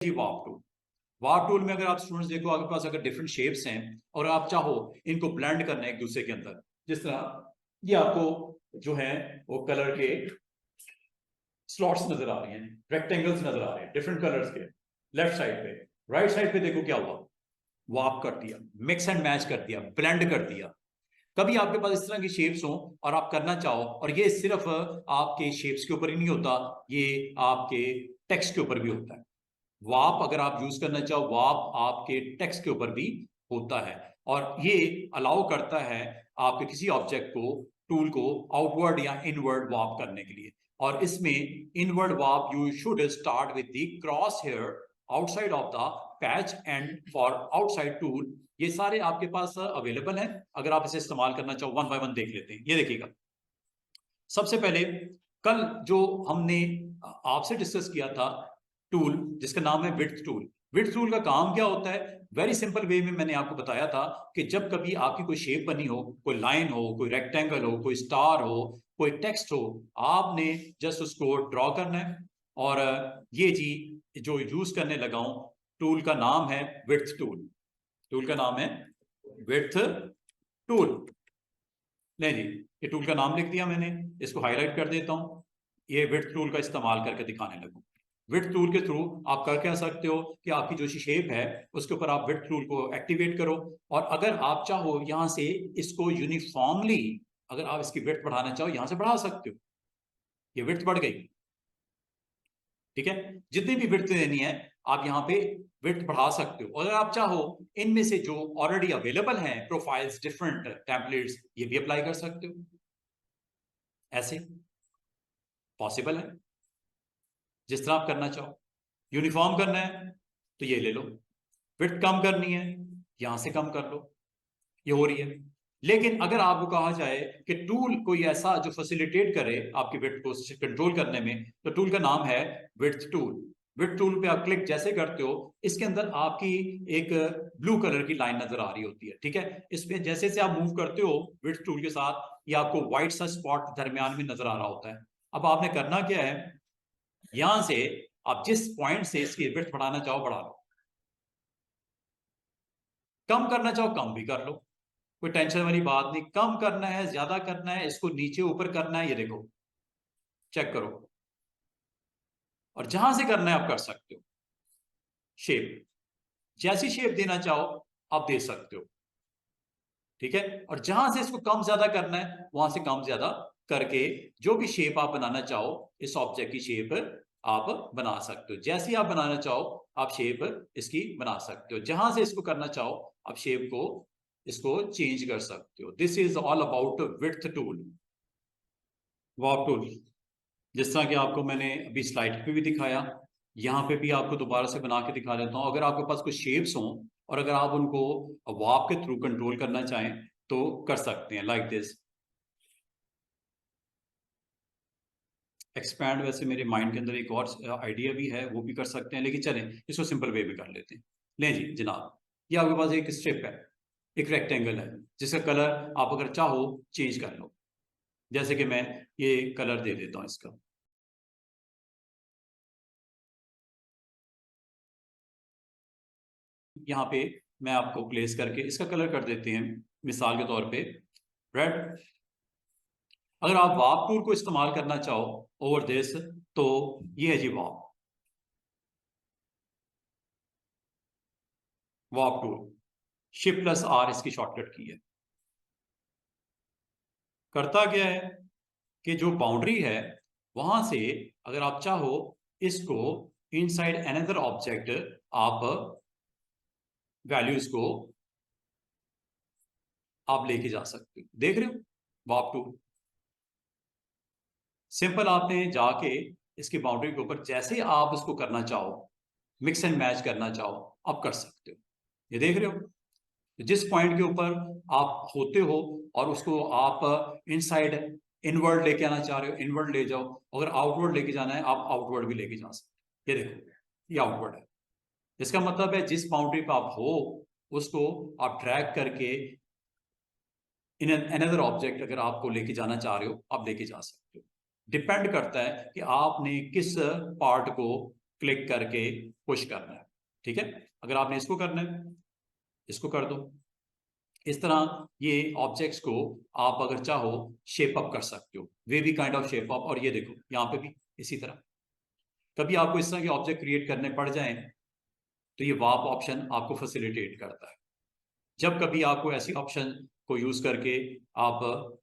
जी warp tool में अगर आप स्टूडेंट्स देखो आपके पास अगर डिफरेंट शेप्स हैं और आप चाहो इनको ब्लेंड करना है एक दूसरे के अंदर, जिस तरह ये आपको जो है वो कलर के स्लॉट्स नजर आ रही हैं, रेक्टेंगल्स नजर आ रहे हैं डिफरेंट कलर्स के। लेफ्ट साइड पे, राइट साइड पे देखो क्या हुआ, वार्प कर दिया, मिक्स एंड मैच कर दिया, ब्लेंड कर दिया। कभी आपके पास इस तरह की शेप्स हो और आप करना चाहो, और ये सिर्फ आपके शेप्स के ऊपर ही नहीं होता, ये आपके टेक्स्ट के ऊपर भी होता है। वाप अगर आप यूज करना चाहो, वाप आपके टेक्स्ट के ऊपर भी होता है, और ये अलाउ करता है आपके किसी ऑब्जेक्ट को, टूल को आउटवर्ड या इनवर्ड वाप करने के लिए। और इसमें इनवर्ड वाप you should start with the cross hair outside of the patch and for outside tool. ये सारे आपके पास अवेलेबल हैं, अगर आप इसे इस्तेमाल करना चाहो वन बाय वन देख लेते हैं। ये देखिएगा, सबसे पहले कल जो हमने आपसे डिस्कस किया था टूल जिसका नाम है विड्थ टूल। विड्थ टूल का काम क्या होता है, वेरी सिंपल वे में मैंने आपको बताया था कि जब कभी आपकी कोई शेप बनी हो, कोई लाइन हो, कोई रेक्टेंगल हो, कोई स्टार हो, कोई टेक्स्ट हो, आपने जस्ट उसको ड्रॉ करना है। और ये जी जो यूज करने लगा हूं, टूल का नाम है विड्थ टूल। टूल का नाम है विड्थ टूल। नहीं जी, ये टूल का नाम लिख दिया मैंने, इसको हाईलाइट कर देता हूं। ये विड्थ टूल का इस्तेमाल करके दिखाने लगूं। विड्थ टूल के थ्रू आप कर क्या सकते हो कि आपकी जो शेप है उसके ऊपर आप विड्थ टूल को एक्टिवेट करो, और अगर आप चाहो यहां से इसको यूनिफॉर्मली, अगर आप इसकी विड्थ बढ़ाना चाहो यहां से बढ़ा सकते हो। ये विड्थ बढ़ गई, ठीक है। जितनी भी विड्थ देनी है आप यहाँ पे विड्थ बढ़ा सकते हो, और अगर आप चाहो इनमें से जो ऑलरेडी अवेलेबल हैं प्रोफाइल्स, डिफरेंट टेम्पलेट्स, ये भी अप्लाई कर सकते हो। ऐसे पॉसिबल है, जिस तरह आप करना चाहो। यूनिफॉर्म करना है तो ये ले लो, विड्थ कम करनी है यहां से कम कर लो, ये हो रही है। लेकिन अगर आपको कहा जाए कि टूल कोई ऐसा जो फैसिलिटेट करे आपकी विड्थ को कंट्रोल करने में, तो टूल का नाम है विड्थ टूल। विड्थ टूल पे आप क्लिक जैसे करते हो, इसके अंदर आपकी एक ब्लू कलर की लाइन नजर आ रही होती है, ठीक है। इसमें जैसे जैसे आप मूव करते हो विड्थ टूल के साथ, ये आपको व्हाइट सा स्पॉट दरमियान में नजर आ रहा होता है। अब आपने करना क्या है, यहां से आप जिस पॉइंट से इसकी विड्थ बढ़ाना चाहो बढ़ा लो, कम करना चाहो कम भी कर लो, कोई टेंशन वाली बात नहीं। कम करना है, ज्यादा करना है, इसको नीचे ऊपर करना है, ये देखो चेक करो। और जहां से करना है आप कर सकते हो। शेप, जैसी शेप देना चाहो आप दे सकते हो, ठीक है। और जहां से इसको कम ज्यादा करना है वहां से कम ज्यादा करके जो भी शेप आप बनाना चाहो, इस ऑब्जेक्ट की शेप आप बना सकते हो। जैसी आप बनाना चाहो आप शेप इसकी बना सकते हो, जहां से इसको करना चाहो आप शेप को इसको चेंज कर सकते हो। This is all about width tool, walk tool. जिस तरह कि आपको मैंने अभी स्लाइड पे भी दिखाया, यहाँ पे भी आपको दोबारा से बना के दिखा देता हूँ। अगर आपके पास कुछ शेप्स हों और अगर आप उनको वार्प के थ्रू कंट्रोल करना चाहें तो कर सकते हैं, लाइक दिस। एक्सपैंड वैसे मेरे माइंड के अंदर एक और आइडिया भी है, वो भी कर सकते हैं, लेकिन चलें इसको सिंपल वे में कर लेते हैं। लें जी जनाब, ये आपके पास एक स्ट्रिप है, एक रेक्टेंगल है, जिसका कलर आप अगर चाहो चेंज कर लो। जैसे कि मैं ये कलर दे देता हूँ इसका, यहाँ पे मैं आपको प्लेस करके इसका कलर कर देते हैं, मिसाल के तौर पे रेड। अगर आप वाप टूल को इस्तेमाल करना चाहो ओवर दिस, तो ये है जी वाप, वाप टूल, शिफ्ट प्लस आर इसकी शॉर्टकट की है। करता क्या है कि जो बाउंड्री है वहां से अगर आप चाहो इसको इनसाइड अनदर ऑब्जेक्ट आप वैल्यूज को आप लेके जा सकते हो। देख रहे हो वाप टूल, सिंपल आपने जाके इसकी बाउंड्री के ऊपर जैसे आप इसको करना चाहो, मिक्स एंड मैच करना चाहो आप कर सकते हो। ये देख रहे हो, जिस पॉइंट के ऊपर आप होते हो और उसको आप इनसाइड इनवर्ड लेके आना चाह रहे हो इनवर्ड ले जाओ, अगर आउटवर्ड लेके जाना है आप आउटवर्ड भी लेके जा सकते हो। ये देखो ये आउटवर्ड है, इसका मतलब है जिस बाउंड्री पे आप हो उसको आप ट्रैक करके इन अनदर ऑब्जेक्ट अगर आपको लेके जाना चाह रहे हो आप लेके जा सकते हो। डिपेंड करता है कि आपने किस पार्ट को क्लिक करके पुश करना है, ठीक है। अगर आपने इसको करना है, इसको कर दो। इस तरह ये ऑब्जेक्ट्स को आप अगर चाहो शेप अप कर सकते हो, वे भी काइंड ऑफ शेप अप। और ये देखो यहाँ पे भी इसी तरह, कभी आपको इस तरह के ऑब्जेक्ट क्रिएट करने पड़ जाएं तो ये वार्प ऑप्शन आपको फैसिलिटेट करता है। जब कभी आपको ऐसी ऑप्शन को यूज करके आप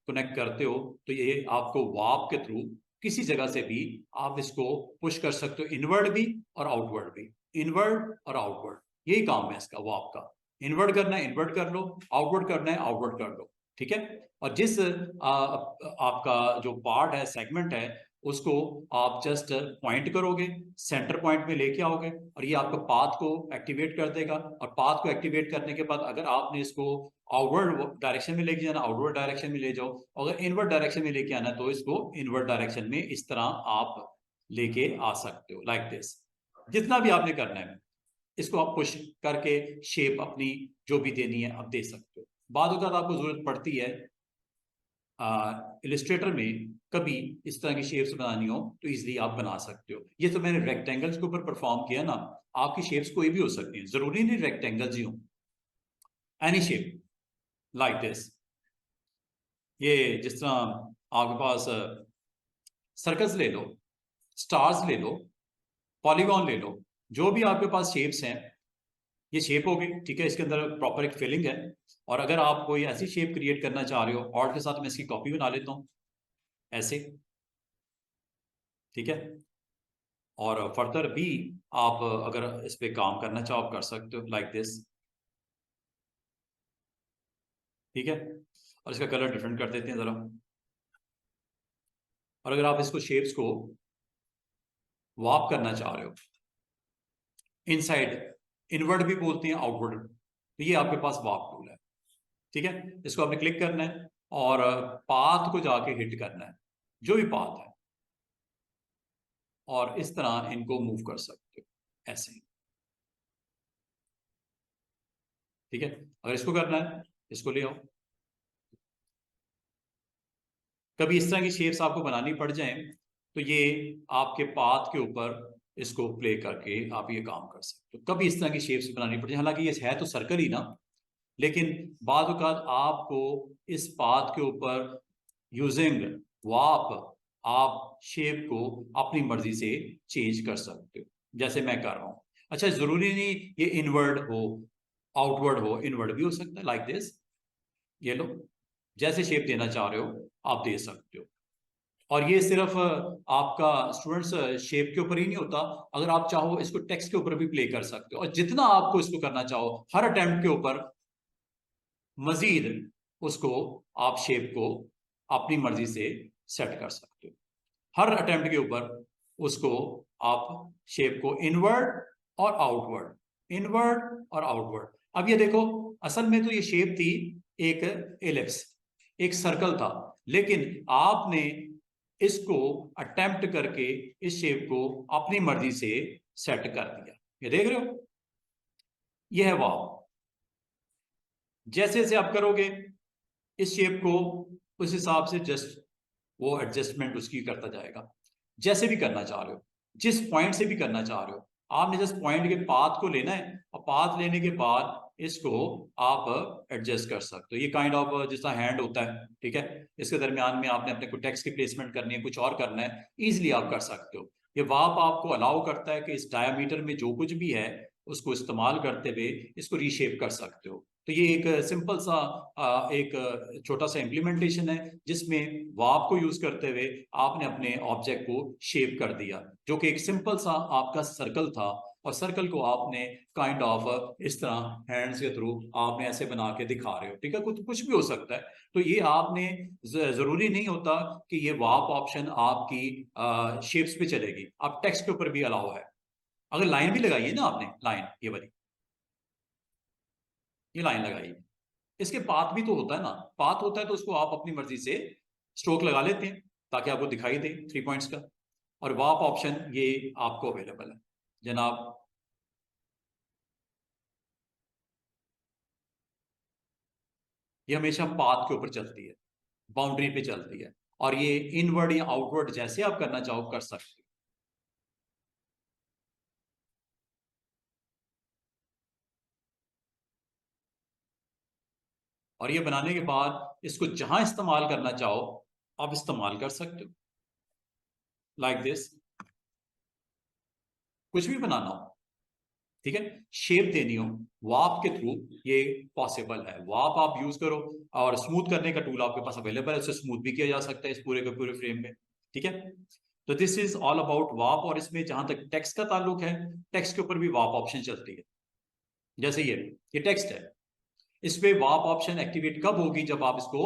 कनेक्ट करते हो तो ये आपको वार्प के थ्रू किसी जगह से भी आप इसको पुश कर सकते हो, इनवर्ड भी और आउटवर्ड भी, इनवर्ड और आउटवर्ड, यही काम है इसका वार्प का। इनवर्ड करना है इनवर्ड कर लो, आउटवर्ड करना है आउटवर्ड कर लो, ठीक है। और जिस आपका जो पार्ट है, सेगमेंट है, उसको आप जस्ट पॉइंट करोगे, सेंटर पॉइंट में लेके आओगे और ये आपका पाथ को एक्टिवेट कर देगा। और पाथ को एक्टिवेट करने के बाद अगर आपने इसको आउटवर्ड डायरेक्शन में लेके जाना, आउटवर्ड डायरेक्शन में ले जाओ। अगर इनवर्ड डायरेक्शन में लेके आना तो इसको इनवर्ड डायरेक्शन में इस तरह आप लेके आ सकते हो, लाइक दिस। जितना भी आपने करना है इसको आप पुश करके शेप अपनी जो भी देनी है आप दे सकते हो। बाद अगर आपको जरूरत पड़ती है इलिस्ट्रेटर में कभी इस तरह की शेप्स बनानी हो तो इजीली आप बना सकते हो। ये तो मैंने रेक्टेंगल्स के ऊपर परफॉर्म किया ना, आपकी शेप्स कोई भी हो सकती है, जरूरी नहीं रेक्टेंगल्स ही हो, एनी शेप लाइक दिस। ये जिस तरह आपके पास सर्कल्स ले लो, स्टार्स ले लो, पॉलीगॉन ले लो, जो भी आपके पास शेप्स हैं, ये शेप हो गई, ठीक है। इसके अंदर प्रॉपर एक फिलिंग है। और अगर आप कोई ऐसी शेप क्रिएट करना चाह रहे हो, ऑल्ट के साथ मैं इसकी कॉपी बना लेता हूँ ऐसे, ठीक है। और फर्दर भी आप अगर इस पे काम करना चाहो आप कर सकते हो, लाइक दिस, ठीक है। और इसका कलर डिफरेंट कर देते हैं जरा। और अगर आप इसको शेप्स को वार्प करना चाह रहे हो, इनसाइड, इनवर्ड भी बोलते हैं, आउटवर्ड, तो ये आपके पास वार्प टूल है, ठीक है। इसको आपने क्लिक करना है और पाथ को जाके हिट करना है, जो भी पाथ है, और इस तरह इनको मूव कर सकते हो ऐसे, ठीक है। अगर इसको करना है इसको ले आओ। कभी इस तरह की शेप्स आपको बनानी पड़ जाए तो ये आपके पाथ के ऊपर इसको प्ले करके आप ये काम कर सकते हो। कभी इस तरह की शेप्स बनानी पड़ जाए, हालांकि ये है तो सर्कल ही ना, लेकिन बाद औक़ात आपको इस पाथ के ऊपर यूजिंग वार्प आप शेप को अपनी मर्जी से चेंज कर सकते हो, जैसे मैं कर रहा हूं। अच्छा, जरूरी नहीं ये इनवर्ड हो, आउटवर्ड हो, इनवर्ड भी हो सकता है, लाइक दिस। ये लो, जैसे शेप देना चाह रहे हो आप दे सकते हो। और ये सिर्फ आपका स्टूडेंट्स शेप के ऊपर ही नहीं होता, अगर आप चाहो इसको टेक्स्ट के ऊपर भी प्ले कर सकते हो। और जितना आपको इसको करना चाहो, हर अटेम्प्ट के ऊपर मजीद उसको आप शेप को अपनी मर्जी से सेट कर सकते हो। हर अटेम्प्ट के ऊपर उसको आप शेप को इनवर्ड और आउटवर्ड, इनवर्ड और आउटवर्ड। अब ये देखो, असल में तो ये शेप थी एक एलिप्स, एक सर्कल था, लेकिन आपने इसको अटेम्प्ट करके इस शेप को अपनी मर्जी से सेट कर दिया। ये देख रहे हो, ये है वाव। जैसे जैसे आप करोगे इस शेप को, उस हिसाब से जस्ट वो एडजस्टमेंट उसकी करता जाएगा। जैसे भी करना चाह रहे हो, जिस पॉइंट से भी करना चाह रहे हो, आपने जस्ट पॉइंट के पाथ को लेना है और पाथ लेने के बाद इसको आप एडजस्ट कर सकते हो। ये काइंड ऑफ जिस तरह हैंड होता है, ठीक है, इसके दरमियान में आपने अपने को टेक्स्ट की प्लेसमेंट करनी है, कुछ और करना है, इजिली आप कर सकते हो। ये वार्प आपको अलाउ करता है कि इस डायमीटर में जो कुछ भी है उसको इस्तेमाल करते हुए इसको रीशेप कर सकते हो। तो ये एक सिंपल सा एक छोटा सा इम्प्लीमेंटेशन है जिसमें वार्प को यूज करते हुए आपने अपने ऑब्जेक्ट को शेप कर दिया, जो कि एक सिंपल सा आपका सर्कल था। और सर्कल को आपने काइंड ऑफ इस तरह हैंड्स के थ्रू आपने ऐसे बना के दिखा रहे हो, ठीक है। कुछ कुछ भी हो सकता है। तो ये आपने जरूरी नहीं होता कि ये वार्प ऑप्शन आपकी शेप्स पे चलेगी, आप टेक्स्ट के ऊपर भी अलाउ है। अगर लाइन भी लगाई है ना आपने, लाइन ये वाली, ये लाइन लगाई, इसके पाथ भी तो होता है ना, पाथ होता है तो उसको आप अपनी मर्जी से स्ट्रोक लगा लेते हैं ताकि आपको दिखाई दे 3 पॉइंट्स का। और वार्प ऑप्शन ये आपको अवेलेबल है जनाब। ये हमेशा पाथ के ऊपर चलती है, बाउंड्री पे चलती है। और ये इनवर्ड या आउटवर्ड जैसे आप करना चाहो कर सकते हो। और ये बनाने के बाद इसको जहां इस्तेमाल करना चाहो आप इस्तेमाल कर सकते हो, लाइक दिस, कुछ भी बनाना हो, ठीक है, शेप देनी हो वार्प के थ्रू, ये पॉसिबल है। वार्प आप यूज करो और स्मूथ करने का टूल आपके पास अवेलेबल है, उसे स्मूथ भी किया जा सकता है इस पूरे के पूरे फ्रेम में, ठीक है। तो this is all about warp. और इसमें जहां तक टेक्स्ट का ताल्लुक है, टेक्स्ट के ऊपर भी वार्प ऑप्शन चलती है। जैसे ये टेक्स्ट है, इस पे वार्प ऑप्शन एक्टिवेट कब होगी, जब आप इसको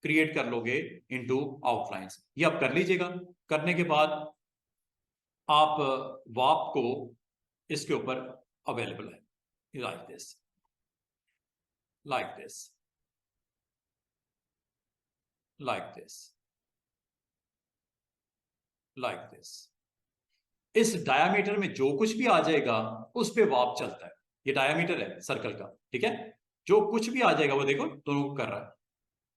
क्रिएट कर लोगे इनटू आउटलाइंस। ये आप कर लीजिएगा। करने के बाद आप वार्प को इसके ऊपर अवेलेबल है, like this, like this, like this, like this। इस डायमीटर में जो कुछ भी आ जाएगा उस पे वार्प चलता है। ये डायमीटर है सर्कल का, ठीक है, जो कुछ भी आ जाएगा वो देखो दोनों को कर रहा है।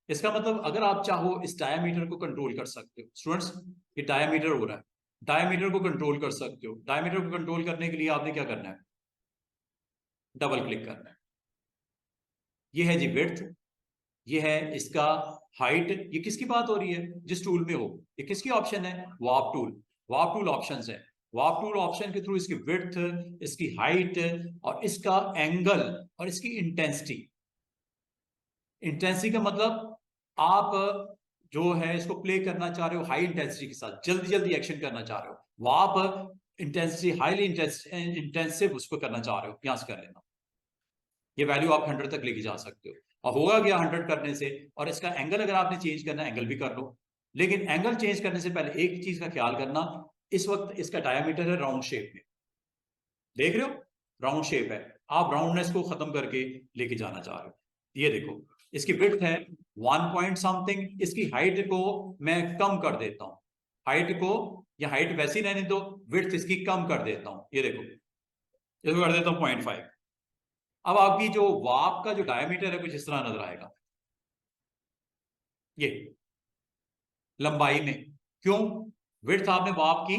इसका मतलब अगर आप चाहो इस डायमीटर को कंट्रोल कर सकते हो स्टूडेंट्स, ये डायमीटर हो रहा है, डायमीटर को कंट्रोल कर सकते हो। डायमीटर को कंट्रोल करने के लिए आपने क्या करना है, डबल क्लिक करना है। ये है जी विड्थ, ये है इसका हाइट। ये किसकी बात हो रही है, जिस टूल में हो, ये किसकी ऑप्शन है, warp tool. Warp tool options है, वार्प टूल ऑप्शन के थ्रू इसकी विड्थ, इसकी हाइट और इसका एंगल और इसकी इंटेंसिटी। इंटेंसिटी का मतलब आप जो है इसको प्ले करना चाह रहे हो हाई इंटेंसिटी के साथ, जल्दी जल्दी एक्शन करना चाह रहे हो, वहां पर इंटेंसिटी हाईली इंटेंसिव उसको करना चाह रहे हो, यहां से कर लेना। ये वैल्यू आप 100 तक लेके जा सकते हो। और होगा क्या 100 करने से, और इसका एंगल अगर आपने चेंज करना है एंगल भी कर लो। लेकिन एंगल चेंज करने से पहले एक चीज का ख्याल करना, इस वक्त इसका डायमीटर है राउंड शेप में, देख रहे हो राउंड शेप है, आप राउंडनेस को खत्म करके लेके जाना चाह रहे हो। ये देखो इसकी विड्थ है 1 पॉइंट समथिंग, इसकी हाइट को मैं कम कर देता हूं, हाइट को, या हाइट वैसी रहने दो, विड्थ इसकी कम कर देता हूं, ये देखो इसको कर देता हूं 0.5। अब आपकी जो वार्प का जो डायमीटर है कुछ इस तरह नजर आएगा, ये लंबाई में। क्यों, विड्थ आपने वार्प की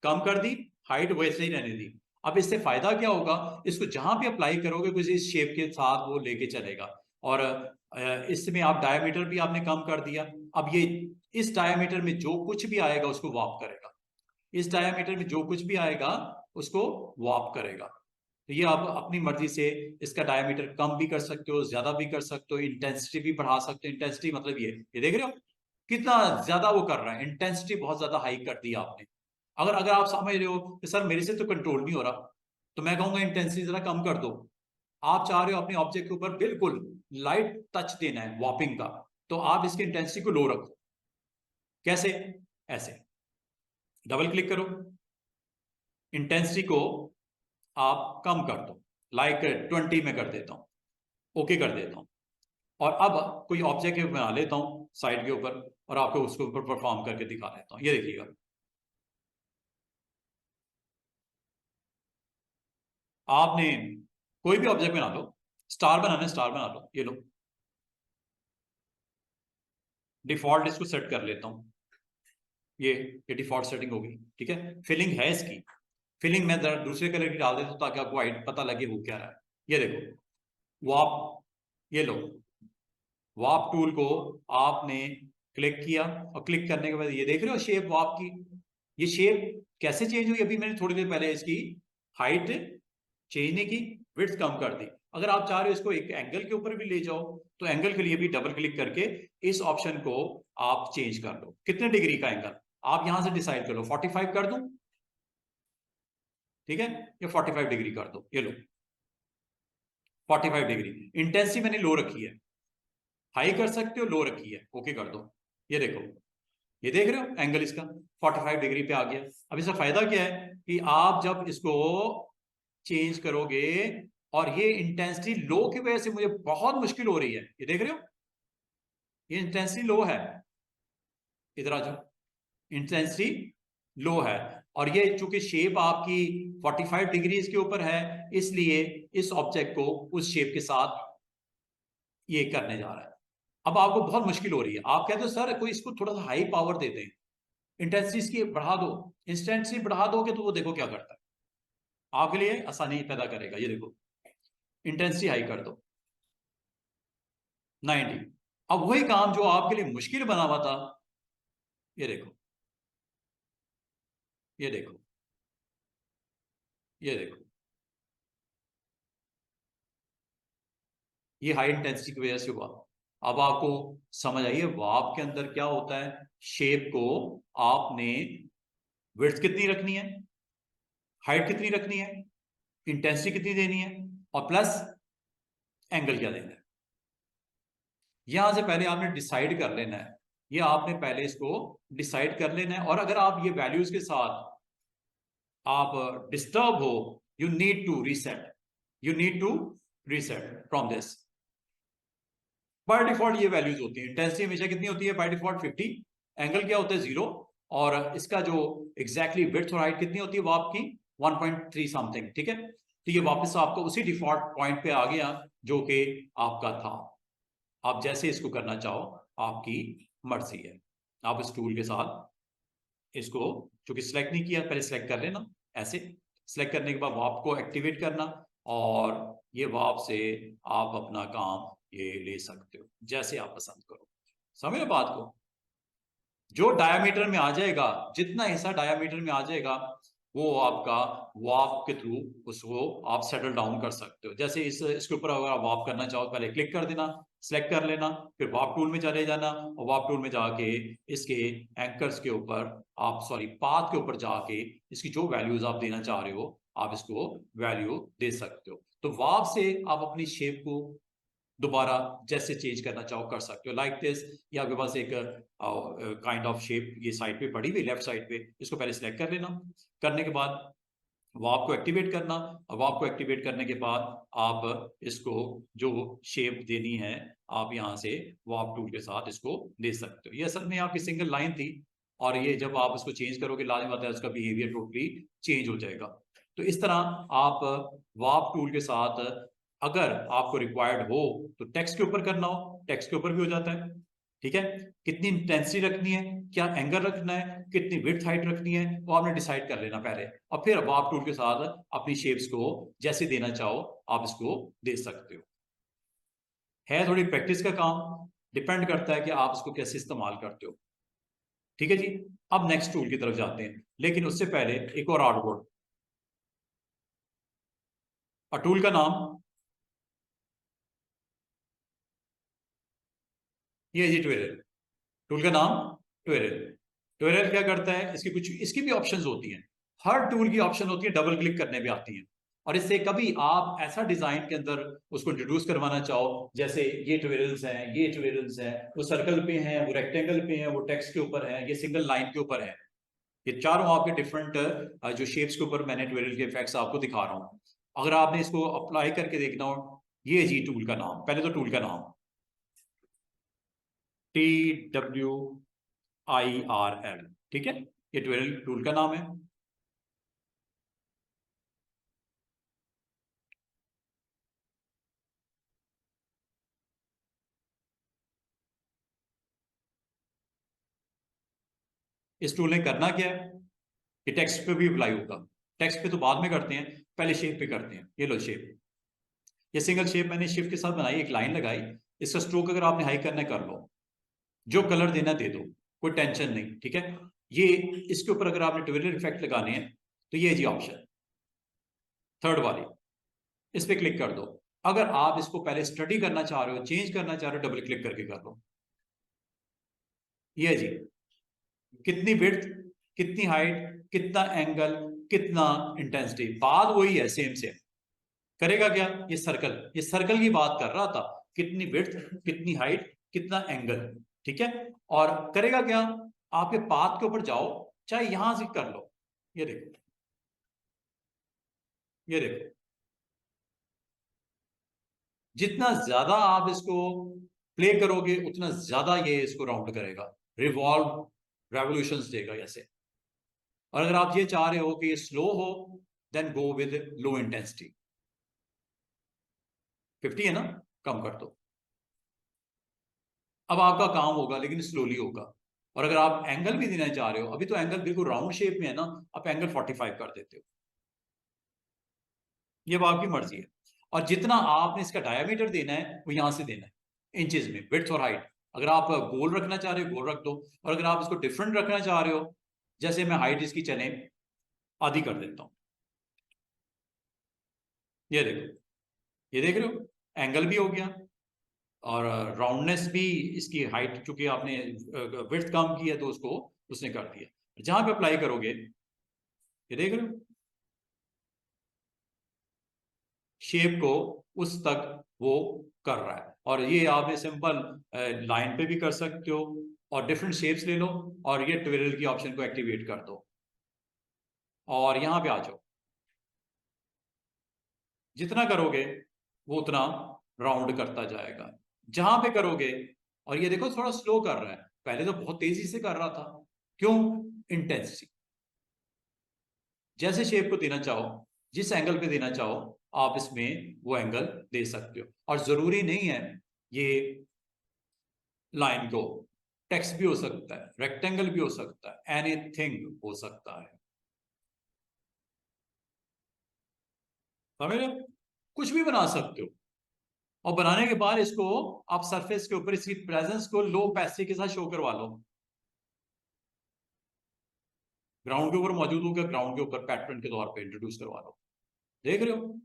कम कर दी, हाइट वैसे ही रहने दी। अब इससे फायदा क्या होगा, इसको जहां भी अप्लाई करोगे कुछ इस शेप के साथ वो लेके चलेगा। और इसमें आप डायमीटर भी आपने कम कर दिया। अब ये इस डायमीटर में जो कुछ भी आएगा उसको वार्प करेगा, इस डायमीटर में जो कुछ भी आएगा उसको वार्प करेगा। तो ये आप अपनी मर्जी से इसका डायमीटर कम भी कर सकते हो, ज्यादा भी कर सकते हो, इंटेंसिटी भी बढ़ा सकते हो। इंटेंसिटी मतलब ये देख रहे हो कितना ज्यादा वो कर रहा है, इंटेंसिटी बहुत ज्यादा हाई कर दी आपने। अगर अगर आप समझ रहे हो कि सर मेरे से तो कंट्रोल नहीं हो रहा, तो मैं कहूंगा इंटेंसिटी जरा कम कर दो। आप चाह रहे हो अपने ऑब्जेक्ट के ऊपर बिल्कुल लाइट टच देना है वॉपिंग का, तो आप इसकी इंटेंसिटी को लो रखो। कैसे, ऐसे डबल क्लिक करो, इंटेंसिटी को आप कम कर दो, लाइक 20 में कर देता हूं, ओके कर देता हूं। और अब कोई ऑब्जेक्ट बना लेता हूं साइड के ऊपर और आपको उसके ऊपर परफॉर्म करके दिखा देता हूं। ये देखिएगा, आपने कोई भी ऑब्जेक्ट बना लो, स्टार बनाना है स्टार बना लो, ये लो डिफॉल्ट इसको सेट कर लेता हूं, ये डिफॉल्ट सेटिंग होगी, ठीक है। फिलिंग है इसकी, फिलिंग मैं जरा दूसरे कलर की डाल देता हूं ताकि आपको वाइट पता लगे हो क्या रहा है। ये देखो वाप, ये लो वाप टूल को आपने क्लिक किया और क्लिक करने के बाद ये देख रहे हो शेप वाप की, ये शेप कैसे चेंज हुई, अभी मैंने थोड़ी देर पहले इसकी हाइट चेंज नहीं की, विड्थ कम कर दी। अगर आप चाह रहे हो इसको एक एंगल के ऊपर भी ले जाओ तो एंगल के लिए भी डबल क्लिक करके इस ऑप्शन को आप चेंज कर लो, कितने डिग्री का एंगल आप यहां से डिसाइड कर लो। 45 कर दूं, ठीक है, ये 45 डिग्री कर दो, ये लो 45 डिग्री। इंटेंसिटी मैंने लो रखी है, हाई कर सकते हो, लो रखी है, ओके कर दो। ये देखो, ये देख रहे हो एंगल इसका 45 डिग्री पे आ गया। अब इसका फायदा क्या है कि आप जब इसको चेंज करोगे, और ये इंटेंसिटी लो की वजह से मुझे बहुत मुश्किल हो रही है, ये देख रहे हो ये इंटेंसिटी लो है, इधर आ जाओ, इंटेंसिटी लो है। और ये चूंकि शेप आपकी 45 डिग्रीज के ऊपर है, इसलिए इस ऑब्जेक्ट को उस शेप के साथ ये करने जा रहा है। अब आपको बहुत मुश्किल हो रही है, आप कहते हो सर कोई इसको थोड़ा सा हाई पावर दे दें, इंटेंसिटी इसकी बढ़ा दो। इंटेंसिटी बढ़ा दोगे तो वो देखो क्या करता है, आपके लिए आसानी पैदा करेगा। ये देखो इंटेंसिटी हाई कर दो, 90। अब वही काम जो आपके लिए मुश्किल बना हुआ था, ये देखो, ये देखो, ये देखो, ये हाई इंटेंसिटी की वजह से हुआ। अब आपको समझ आइए वार्प के अंदर क्या होता है। शेप को आपने विड्थ कितनी रखनी है, हाइट कितनी रखनी है, इंटेंसिटी कितनी देनी है, और प्लस एंगल क्या देना है। यहां से पहले आपने डिसाइड कर लेना है, ये आपने पहले इसको डिसाइड कर लेना है। और अगर आप ये वैल्यूज के साथ आप डिस्टर्ब हो, you need to reset, you need to reset from this. By default ये वैल्यूज होती है। इंटेंसिटी हमेशा कितनी होती है बाय डिफॉल्ट 50, एंगल क्या होता है 0, और इसका जो एग्जैक्टली विड्थ और हाइट कितनी होती है वो आपकी 1.3 समथिंग, ठीक है। तो ये वापस आपको उसी डिफॉल्ट पॉइंट पे आ गया जो कि आपका था। आप जैसे इसको करना चाहो आपकी मर्जी है। आप इस टूल के साथ इसको, चूंकि सिलेक्ट नहीं किया, पहले सिलेक्ट कर लेना, ऐसे सिलेक्ट करने के बाद वाप को एक्टिवेट करना, और ये वाप से आप अपना काम ये ले सकते हो जैसे आप पसंद करो। समझ लो बात को। जो डायामीटर में आ जाएगा, जितना हिस्सा डायामीटर में आ जाएगा, वो आपका वाप के थ्रू उसको आप सेटल डाउन कर सकते हो। जैसे इसके ऊपर अगर आप वाप करना चाहो पहले क्लिक कर देना, सिलेक्ट कर लेना, फिर वाप टूल में चले जाना, और वाप टूल में जाके इसके एंकर्स के ऊपर आप, सॉरी, पाथ के ऊपर जाके इसकी जो वैल्यूज आप देना चाह रहे हो आप इसको वैल्यू दे सकते हो। तो वाप से आप अपनी शेप को दोबारा जैसे चेंज करना चाहो कर सकते हो, लाइक दिस। ये आपके पास एक काइंड ऑफ शेप ये साइड पे पड़ी हुई, लेफ्ट साइड पे, इसको पहले सिलेक्ट कर लेना। करने के बाद वाप को एक्टिवेट करना, और वाप को एक्टिवेट करने के बाद आप इसको जो शेप देनी है आप यहाँ से वाप टूल के साथ इसको दे सकते हो। ये असल में आपकी सिंगल लाइन थी, और ये जब आप इसको चेंज करोगे लाजमी बात है उसका बिहेवियर टोटली चेंज हो जाएगा। तो इस तरह आप वाप टूल के साथ, अगर आपको रिक्वायर्ड हो तो टेक्स्ट के ऊपर करना हो, टेक्स्ट के ऊपर भी हो जाता है, ठीक है। कितनी इंटेंसिटी रखनी है, क्या एंगल रखना है, कितनी विड्थ हाइट रखनी है, वो आपने डिसाइड कर लेना पहले, और फिर वार्प टूल के साथ अपनी शेप्स को जैसे देना चाहो आप इसको दे सकते हो। है थोड़ी प्रैक्टिस का काम, डिपेंड करता है कि आप इसको कैसे इस्तेमाल करते हो। ठीक है जी। अब नेक्स्ट टूल की तरफ जाते हैं, लेकिन उससे पहले एक और आर्टबोर्ड, और टूल का नाम ये जी ट्वेरल। टूल का नाम ट्वेरल। ट्वेरल क्या करता है, इसकी कुछ इसकी भी ऑप्शंस होती हैं। हर टूल की ऑप्शन होती है डबल क्लिक करने पे आती है, और इससे कभी आप ऐसा डिजाइन के अंदर उसको इंट्रोड्यूस करवाना चाहो, जैसे ये ट्वेरल्स हैं, ये ट्वेरल्स हैं, वो सर्कल पे हैं, वो रेक्टेंगल पे हैं, वो टेक्स्ट के ऊपर है, ये सिंगल लाइन के ऊपर है, ये चारों आपके डिफरेंट जो शेप्स के ऊपर मैंने ट्वेरल के इफेक्ट्स आपको दिखा रहा हूँ। अगर आपने इसको अप्लाई करके देखना हो, ये जी टूल का नाम, पहले तो टूल का नाम TWIRL, ठीक है, ये ट्वेरल टूल का नाम है। इस टूल ने करना क्या है, ये टेक्स्ट पे भी अप्लाई होगा। टेक्स्ट पे तो बाद में करते हैं, पहले शेप पे करते हैं। ये लो शेप, ये सिंगल शेप मैंने शिफ्ट के साथ बनाई, एक लाइन लगाई, इसका स्ट्रोक अगर आपने हाई करना है कर लो, जो कलर देना दे दो, कोई टेंशन नहीं, ठीक है। ये इसके ऊपर अगर आपने ट्विटर इफेक्ट लगाने हैं तो ये जी ऑप्शन थर्ड वाली, इस पे क्लिक कर दो। अगर आप इसको पहले स्टडी करना चाह रहे हो, चेंज करना चाह रहे हो, डबल क्लिक करके कर लो। ये जी कितनी विड्थ, कितनी हाइट, कितना एंगल, कितना इंटेंसिटी, बात वही है, सेम सेम। करेगा क्या, ये सर्कल की बात कर रहा था, कितनी विड्थ, कितनी हाइट, कितना एंगल, ठीक है। और करेगा क्या, आपके पाथ के ऊपर जाओ, चाहे यहां से कर लो, ये देखो, ये देखो, जितना ज्यादा आप इसको प्ले करोगे उतना ज्यादा ये इसको राउंड करेगा, रिवॉल्व रेवोल्यूशंस देगा ऐसे। और अगर आप ये चाह रहे हो कि ये स्लो हो, then go with low intensity. 50 है ना, कम कर दो। अब आपका काम होगा लेकिन स्लोली होगा। और अगर आप एंगल भी देना चाह रहे हो, अभी तो एंगल बिल्कुल राउंड शेप में है ना, आप एंगल 45 कर देते हो, ये वो आपकी मर्जी है। और जितना आपने इसका डायमीटर देना है वो यहां से देना है, इंचेस में, विड्थ और हाइट। अगर आप गोल रखना चाह रहे हो गोल रख दो, और अगर आप इसको डिफरेंट रखना चाह रहे हो, जैसे मैं हाइट इसकी चले आधी कर देता हूं, ये देखो, ये देख रहे हो, एंगल भी हो गया और राउंडनेस भी, इसकी हाइट चूंकि आपने विड्थ कम की है तो उसको उसने कर दिया। जहां पे अप्लाई करोगे, ये देख रहे हो, शेप को उस तक वो कर रहा है। और ये आप सिंपल लाइन पे भी कर सकते हो, और डिफरेंट शेप्स ले लो और ये ट्विरल की ऑप्शन को एक्टिवेट कर दो और यहां पे आ जाओ। जितना करोगे वो उतना राउंड करता जाएगा। जहां पे करोगे, और ये देखो थोड़ा स्लो कर रहा है, पहले तो बहुत तेजी से कर रहा था, क्यों? इंटेंसिटी। जैसे शेप को देना चाहो, जिस एंगल पे देना चाहो, आप इसमें वो एंगल दे सकते हो। और जरूरी नहीं है ये लाइन को, टेक्स्ट भी हो सकता है, रेक्टेंगल भी हो सकता है, एनीथिंग हो सकता है, समझ रहे हो? कुछ भी बना सकते हो। और बनाने के बाद इसको आप सरफेस के ऊपर इसकी प्रेजेंस को लो पैसे के साथ शो करवा लो। ग्राउंड के ऊपर मौजूद होकर ग्राउंड के ऊपर पैटर्न के तौर पे इंट्रोड्यूस करवा लो। देख रहे हो?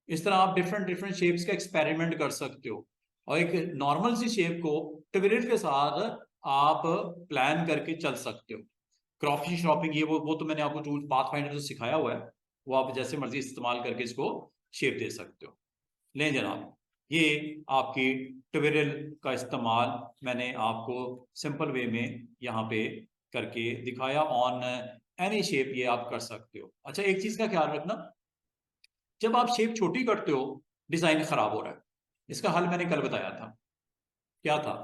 इस तरह आप डिफरेंट डिफरेंट शेप्स का एक्सपेरिमेंट कर सकते हो, और एक नॉर्मल सी शेप को ट्विरल के साथ आप प्लान करके चल सकते हो। क्रॉपिंग श्रॉपिंग, ये वो तो मैंने आपको टूल पाथफाइंडर से सिखाया हुआ है, वो आप जैसे मर्जी इस्तेमाल करके इसको शेप दे सकते हो। लें जनाब, ये आपकी ट्विरल का इस्तेमाल मैंने आपको सिंपल वे में यहाँ पे करके दिखाया। ऑन एनी शेप ये आप कर सकते हो। अच्छा, एक चीज का ख्याल रखना, जब आप शेप छोटी करते हो डिजाइन खराब हो रहा है, इसका हल मैंने कल बताया था, क्या था?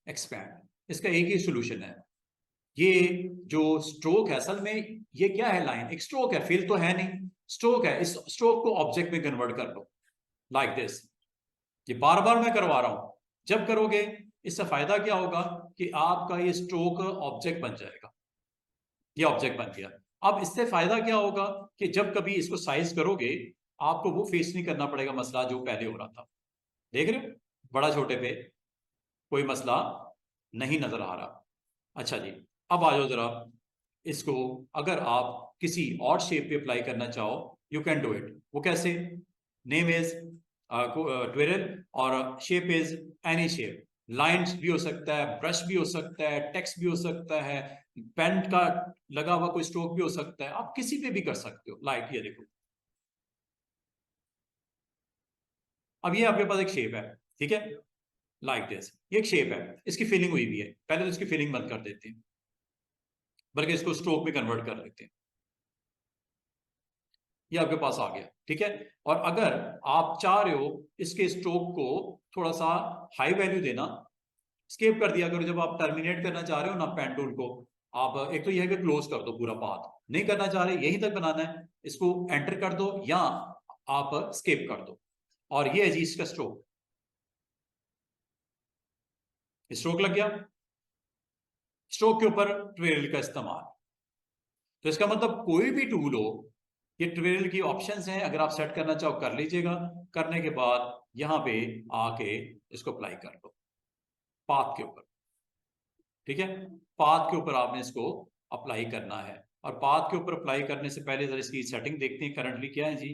एक्सपैंड। इसका एक ही सोल्यूशन है, ये जो स्ट्रोक है, असल में ये क्या है? लाइन, एक स्ट्रोक है, फिल तो है नहीं, स्ट्रोक है। इस स्ट्रोक को ऑब्जेक्ट में कन्वर्ट कर लो, लाइक दिस। ये बार बार मैं करवा रहा हूं, जब करोगे इससे फायदा क्या होगा कि आपका ये स्ट्रोक ऑब्जेक्ट बन जाएगा। ये ऑब्जेक्ट बन गया। अब इससे फायदा क्या होगा कि जब कभी इसको साइज करोगे, आपको वो फेस नहीं करना पड़ेगा मसला जो पहले हो रहा था। देख रहे हो, बड़ा छोटे पे कोई मसला नहीं नजर आ रहा। अच्छा जी, अब आ जाओ जरा, इसको अगर आप किसी और शेप पे अप्लाई करना चाहो, यू कैन डू इट। वो कैसे? नेम इज ट्विरल और shape is any shape. Lines भी हो सकता है, ब्रश भी हो सकता है, टेक्स्ट भी हो सकता है, पेन का लगा हुआ कोई स्ट्रोक भी हो सकता है, आप किसी पे भी कर सकते हो। लाइक ये देखो, अब ये आपके पास एक शेप है, ठीक है, लाइक दिस। ये एक शेप है, इसकी फिलिंग हुई भी है, पहले तो इसकी फिलिंग बंद कर देते हैं, बल्कि इसको स्ट्रोक में कन्वर्ट कर लेते हैं। ये आपके पास आ गया, ठीक है। और अगर आप चाह रहे हो इसके स्ट्रोक को थोड़ा सा हाई वैल्यू देना, स्केप कर दिया करो। जब आप टर्मिनेट करना चाह रहे हो ना पेन टूल को, आप एक तो यह है कि क्लोज कर दो पूरा पाथ, नहीं करना चाह रहे यहीं तक बनाना है, इसको एंटर कर दो या आप स्केप कर दो, और ये है जी इसका स्ट्रोक। स्ट्रोक लग गया, स्ट्रोक के ऊपर ट्रेल का इस्तेमाल। तो इसका मतलब कोई भी टूल हो, ये ट्विरल की ऑप्शंस हैं, अगर आप सेट करना चाहो कर लीजिएगा। करने के बाद यहां पे आके इसको अप्लाई कर दो पाथ के ऊपर, ठीक है। पाथ के ऊपर आपने इसको अप्लाई करना है, और पाथ के ऊपर अप्लाई करने से पहले जरा इसकी सेटिंग देखते हैं करंटली क्या है जी।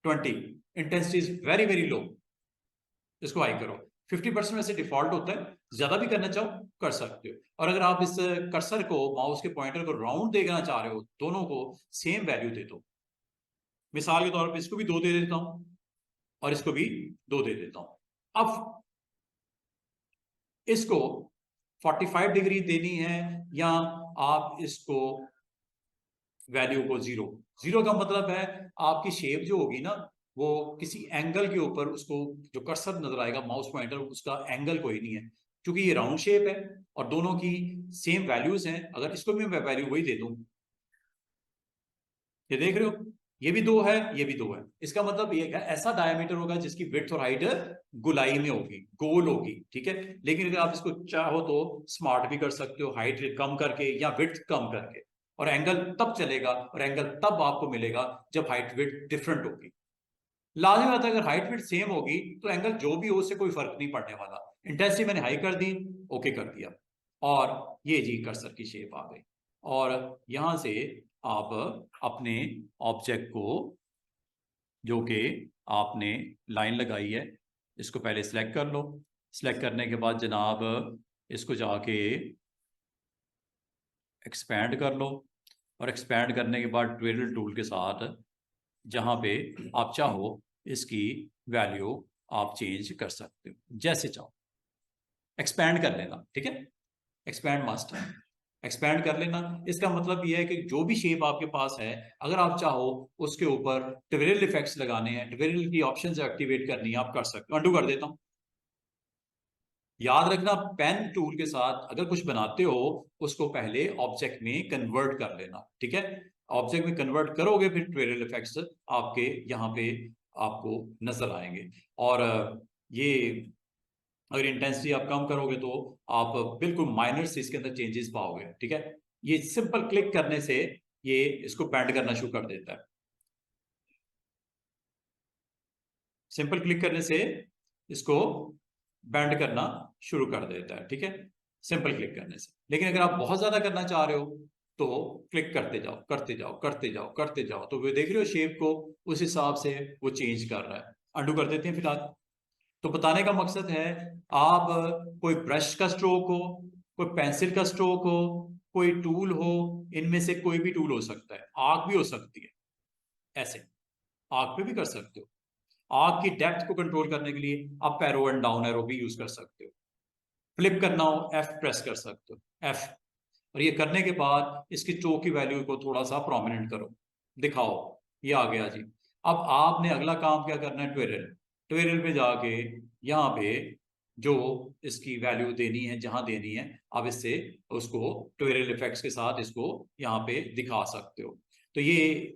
20, intensity is very very low, इसको हाई करो। 50% में से डिफॉल्ट होता है, ज्यादा भी करना चाहो कर सकते हो। और अगर आप इस कर्सर को, माउस के पॉइंटर को राउंड देखना चाह रहे हो, दोनों को सेम वैल्यू दे दो। मिसाल के तौर पे इसको भी 2 दे देता हूं और इसको भी 2 दे देता हूं। अब इसको 45 डिग्री देनी है, या आप इसको वैल्यू को 0। 0 का मतलब है आपकी शेप जो होगी ना, वो किसी एंगल के ऊपर, उसको जो कर्सर नजर आएगा माउस पॉइंटर, उसका एंगल कोई नहीं है, क्योंकि ये राउंड शेप है और दोनों की सेम वैल्यूज हैं। अगर इसको भी मैं वैल्यू वही दे दूं, ये देख रहे हो, ये भी 2 है, ये भी 2 है, इसका मतलब ये ऐसा डायमीटर होगा जिसकी विड्थ और हाइट गुलाई में होगी, गोल होगी, ठीक है। लेकिन अगर आप इसको चाहो तो स्मार्ट भी कर सकते हो, हाइट कम करके या विड्थ कम करके, और एंगल तब चलेगा, और एंगल तब आपको मिलेगा जब हाइट विड्थ डिफरेंट होगी। लाजिमी बात है, अगर हाइट विड्थ सेम होगी तो एंगल जो भी हो उससे कोई फर्क नहीं पड़ने वाला। इंटेंसिटी मैंने हाई कर दी, ओके कर दिया, और ये जी कर्सर की शेप आ गई। और यहां से आप अपने ऑब्जेक्ट को, जो कि आपने लाइन लगाई है, इसको पहले सिलेक्ट कर लो। सिलेक्ट करने के बाद जनाब इसको जाके एक्सपैंड कर लो, और एक्सपैंड करने के बाद ट्विरल टूल के साथ जहां पे आप चाहो इसकी वैल्यू आप चेंज कर सकते हो जैसे चाहो। एक्सपैंड कर लेना, ठीक है, एक्सपैंड मस्ट एक्सपैंड कर लेना। इसका मतलब यह है कि जो भी शेप आपके पास है, अगर आप चाहो उसके ऊपर ट्विरल इफेक्ट्स लगाने हैं, ट्विरल की ऑप्शंस एक्टिवेट करनी है, आप कर सकते हो। अंडू कर देता हूं। याद रखना, पेन टूल के साथ अगर कुछ बनाते हो उसको पहले ऑब्जेक्ट में कन्वर्ट कर लेना, ठीक है। ऑब्जेक्ट में कन्वर्ट करोगे फिर ट्विरल इफेक्ट्स आपके यहाँ पे आपको नजर आएंगे। और ये अगर इंटेंसिटी आप कम करोगे तो आप बिल्कुल माइनर से इसके अंदर चेंजेस पाओगे, ठीक है। ये सिंपल क्लिक करने से ये इसको बैंड करना शुरू कर देता है। सिंपल क्लिक करने से इसको बैंड करना शुरू कर देता है, ठीक है, सिंपल क्लिक करने से। लेकिन अगर आप बहुत ज्यादा करना चाह रहे हो तो क्लिक करते जाओ करते जाओ करते जाओ करते जाओ, तो वो देख रहे हो शेप को, उस हिसाब से वो चेंज कर रहा है। अंडू कर देते हैं फिलहाल। तो बताने का मकसद है, आप कोई ब्रश का स्ट्रोक हो, कोई पेंसिल का स्ट्रोक हो, कोई टूल हो, इनमें से कोई भी टूल हो सकता है, आग भी हो सकती है, ऐसे आग पे भी कर सकते हो। आग की डेप्थ को कंट्रोल करने के लिए up arrow and down arrow भी यूज कर सकते हो। फ्लिप करना हो एफ प्रेस कर सकते हो, एफ। और ये करने के बाद इसकी टो की वैल्यू को थोड़ा सा प्रोमिनेंट करो, दिखाओ, ये आ गया जी। अब आपने अगला काम क्या करना है, ट्विरल। ट्विरल पे जाके यहाँ पे जो इसकी वैल्यू देनी है, जहां देनी है, आप इससे उसको ट्विरल इफेक्ट्स के साथ इसको यहाँ पे दिखा सकते हो। तो ये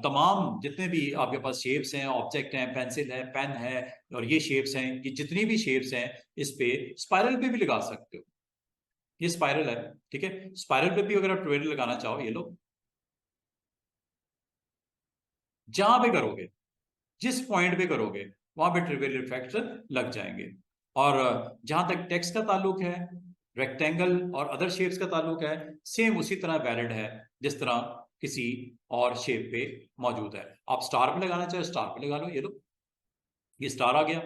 तमाम जितने भी आपके पास शेप्स हैं, ऑब्जेक्ट हैं, पेंसिल है, पेन है, और ये शेप्स हैं, ये जितनी भी शेप्स हैं, इस पे स्पाइरल पे भी लगा सकते हो। ये स्पाइरल है, ठीक है। स्पाइरल पे भी अगर आप ट्विरल लगाना चाहो, ये लो, जहां पे करोगे, जिस पॉइंट पे करोगे वहां पे ट्रिवियल इफेक्ट्स लग जाएंगे। और जहां तक टेक्स्ट का ताल्लुक है, रेक्टेंगल और अदर शेप्स का ताल्लुक है, सेम उसी तरह वैलिड है जिस तरह किसी और शेप पे मौजूद है। आप स्टार पे लगाना चाहे स्टार पे लगा लो, ये लो, ये स्टार आ गया।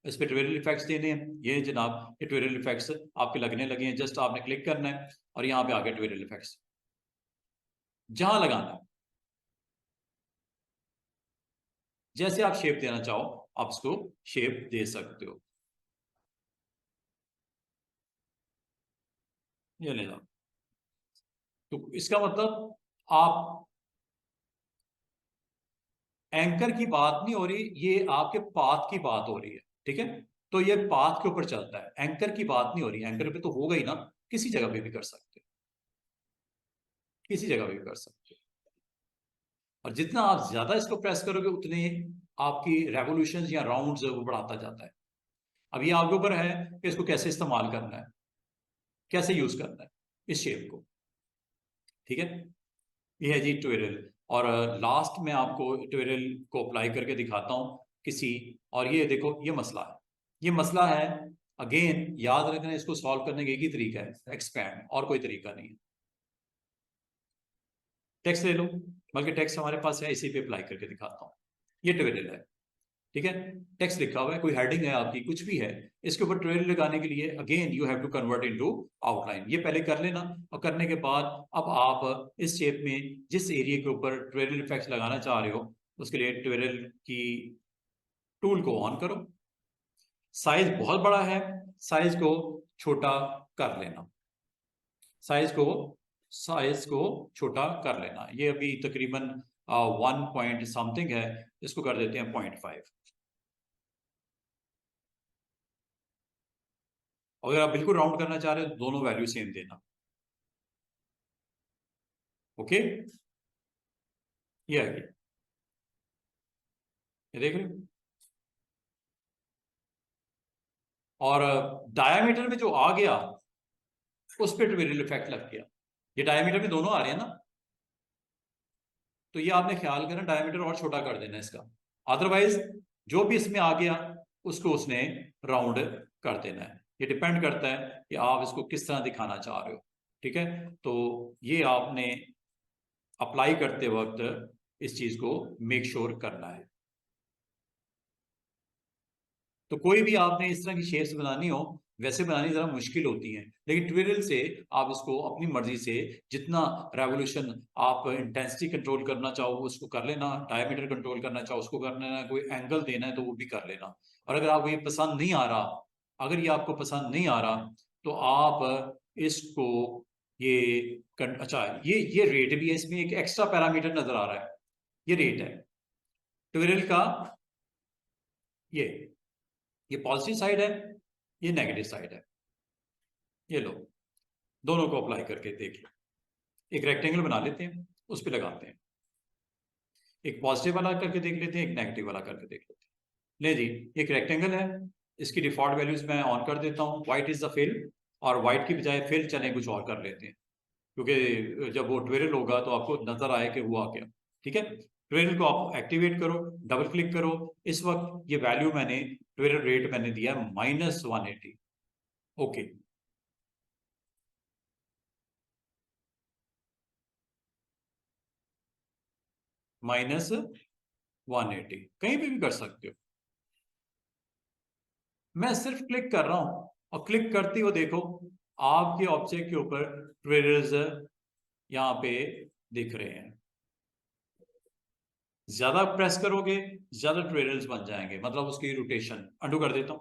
इस पे ट्विरल इफेक्ट्स देने हैं, ये जनाब ये ट्विरल इफेक्ट्स आपके लगने लगे हैं, जस्ट आपने क्लिक करना है और यहाँ पे आ गया ट्विरल इफेक्ट्स। जहां लगाना है, जैसे आप शेप देना चाहो आप इसको शेप दे सकते हो। ये ले जाओ। तो इसका मतलब आप, एंकर की बात नहीं हो रही, ये आपके पाथ की बात हो रही है, ठीक है। तो ये पाथ के ऊपर चलता है, एंकर की बात नहीं हो रही। एंकर पे तो होगा ही ना, किसी जगह पे भी कर सकते हो, किसी जगह पे भी कर सकते हो। और जितना आप ज्यादा इसको प्रेस करोगे उतने आपकी रेवोल्यूशन या राउंड्स वो बढ़ाता जाता है। अब ये आपके ऊपर है कि इसको कैसे इस्तेमाल करना है, कैसे यूज करना है इस शेप को, ठीक है। ये है जी ट्विरल। और लास्ट में आपको ट्विरल को अप्लाई करके दिखाता हूं किसी, और ये देखो ये मसला है, ये मसला है। अगेन याद रखना, इसको सॉल्व करने का एक ही तरीका है, एक्सपैंड, और कोई तरीका नहीं है। टेक्स्ट ले लो, बल्कि टेक्स्ट हमारे पास है, इसी पे अप्लाई करके दिखाता हूँ। ये ट्विरल है, ठीक है। टेक्स्ट लिखा हुआ है, कोई हेडिंग है आपकी, कुछ भी है, इसके ऊपर ट्विरल लगाने के लिए again you have to convert into outline. ये पहले कर लेना, और करने के बाद अब आप इस शेप में जिस एरिया के ऊपर ट्विरल इफेक्ट लगाना चाह रहे हो उसके लिए ट्विरल की टूल को ऑन करो। साइज बहुत बड़ा है, साइज को छोटा कर लेना, साइज को साइज को छोटा कर लेना। ये अभी तकरीबन 1 पॉइंट समथिंग है, इसको कर देते हैं 0.5। अगर आप बिल्कुल राउंड करना चाह रहे हो तो दोनों वैल्यू सेम देना, ओके। ये आ गया, ये देख रहे हो। और डायमीटर में जो आ गया उस पर ट्विरल इफेक्ट लग गया। ये डायमीटर में दोनों आ रहे हैं ना, तो ये आपने ख्याल करना डायमीटर और छोटा कर देना इसका, अदरवाइज जो भी इसमें आ गया उसको उसने राउंड कर देना है। ये डिपेंड करता है कि आप इसको किस तरह दिखाना चाह रहे हो। ठीक है, तो ये आपने अप्लाई करते वक्त इस चीज को मेक श्योर करना है। तो कोई भी आपने इस तरह की शेप्स बनानी हो, वैसे बनानी जरा मुश्किल होती है, लेकिन ट्विरल से आप इसको अपनी मर्जी से जितना रेवोल्यूशन आप इंटेंसिटी कंट्रोल करना चाहो उसको कर लेना, डायमीटर कंट्रोल करना चाहो उसको कर लेना, कोई एंगल देना है तो वो भी कर लेना। और अगर आपको ये पसंद नहीं आ रहा, अगर ये आपको पसंद नहीं आ रहा तो आप इसको अच्छा ये रेट भी है, इसमें एक एक्स्ट्रा पैरामीटर नजर आ रहा है, ये रेट है ट्विरल का। ये पॉजिटिव साइड है, ये नेगेटिव साइड है। ये लो, दोनों को अप्लाई करके देख लो। एक रेक्टेंगल बना लेते हैं, उस पर लगाते हैं, एक पॉजिटिव वाला करके देख लेते हैं, एक नेगेटिव वाला करके देख लेते हैं। ले जी, एक रेक्टेंगल है, इसकी डिफॉल्ट वैल्यूज मैं ऑन कर देता हूँ, व्हाइट इज द फिल, और व्हाइट की बजाय फिल चले कुछ और कर लेते हैं, क्योंकि जब वो ट्विरल होगा तो आपको नजर आए कि हुआ क्या। ठीक है, ट्विरल को आप एक्टिवेट करो, डबल क्लिक करो। इस वक्त ये वैल्यू मैंने ट्विरल रेट मैंने दिया -180। ओके, -180 कहीं पे भी कर सकते हो। मैं सिर्फ क्लिक कर रहा हूं और क्लिक करते हो देखो आपके ऑब्जेक्ट के ऊपर ट्विरल्स यहां पे दिख रहे हैं। ज्यादा प्रेस करोगे ज्यादा ट्विरल्स बन जाएंगे, मतलब उसकी रोटेशन। अंडू कर देता हूं,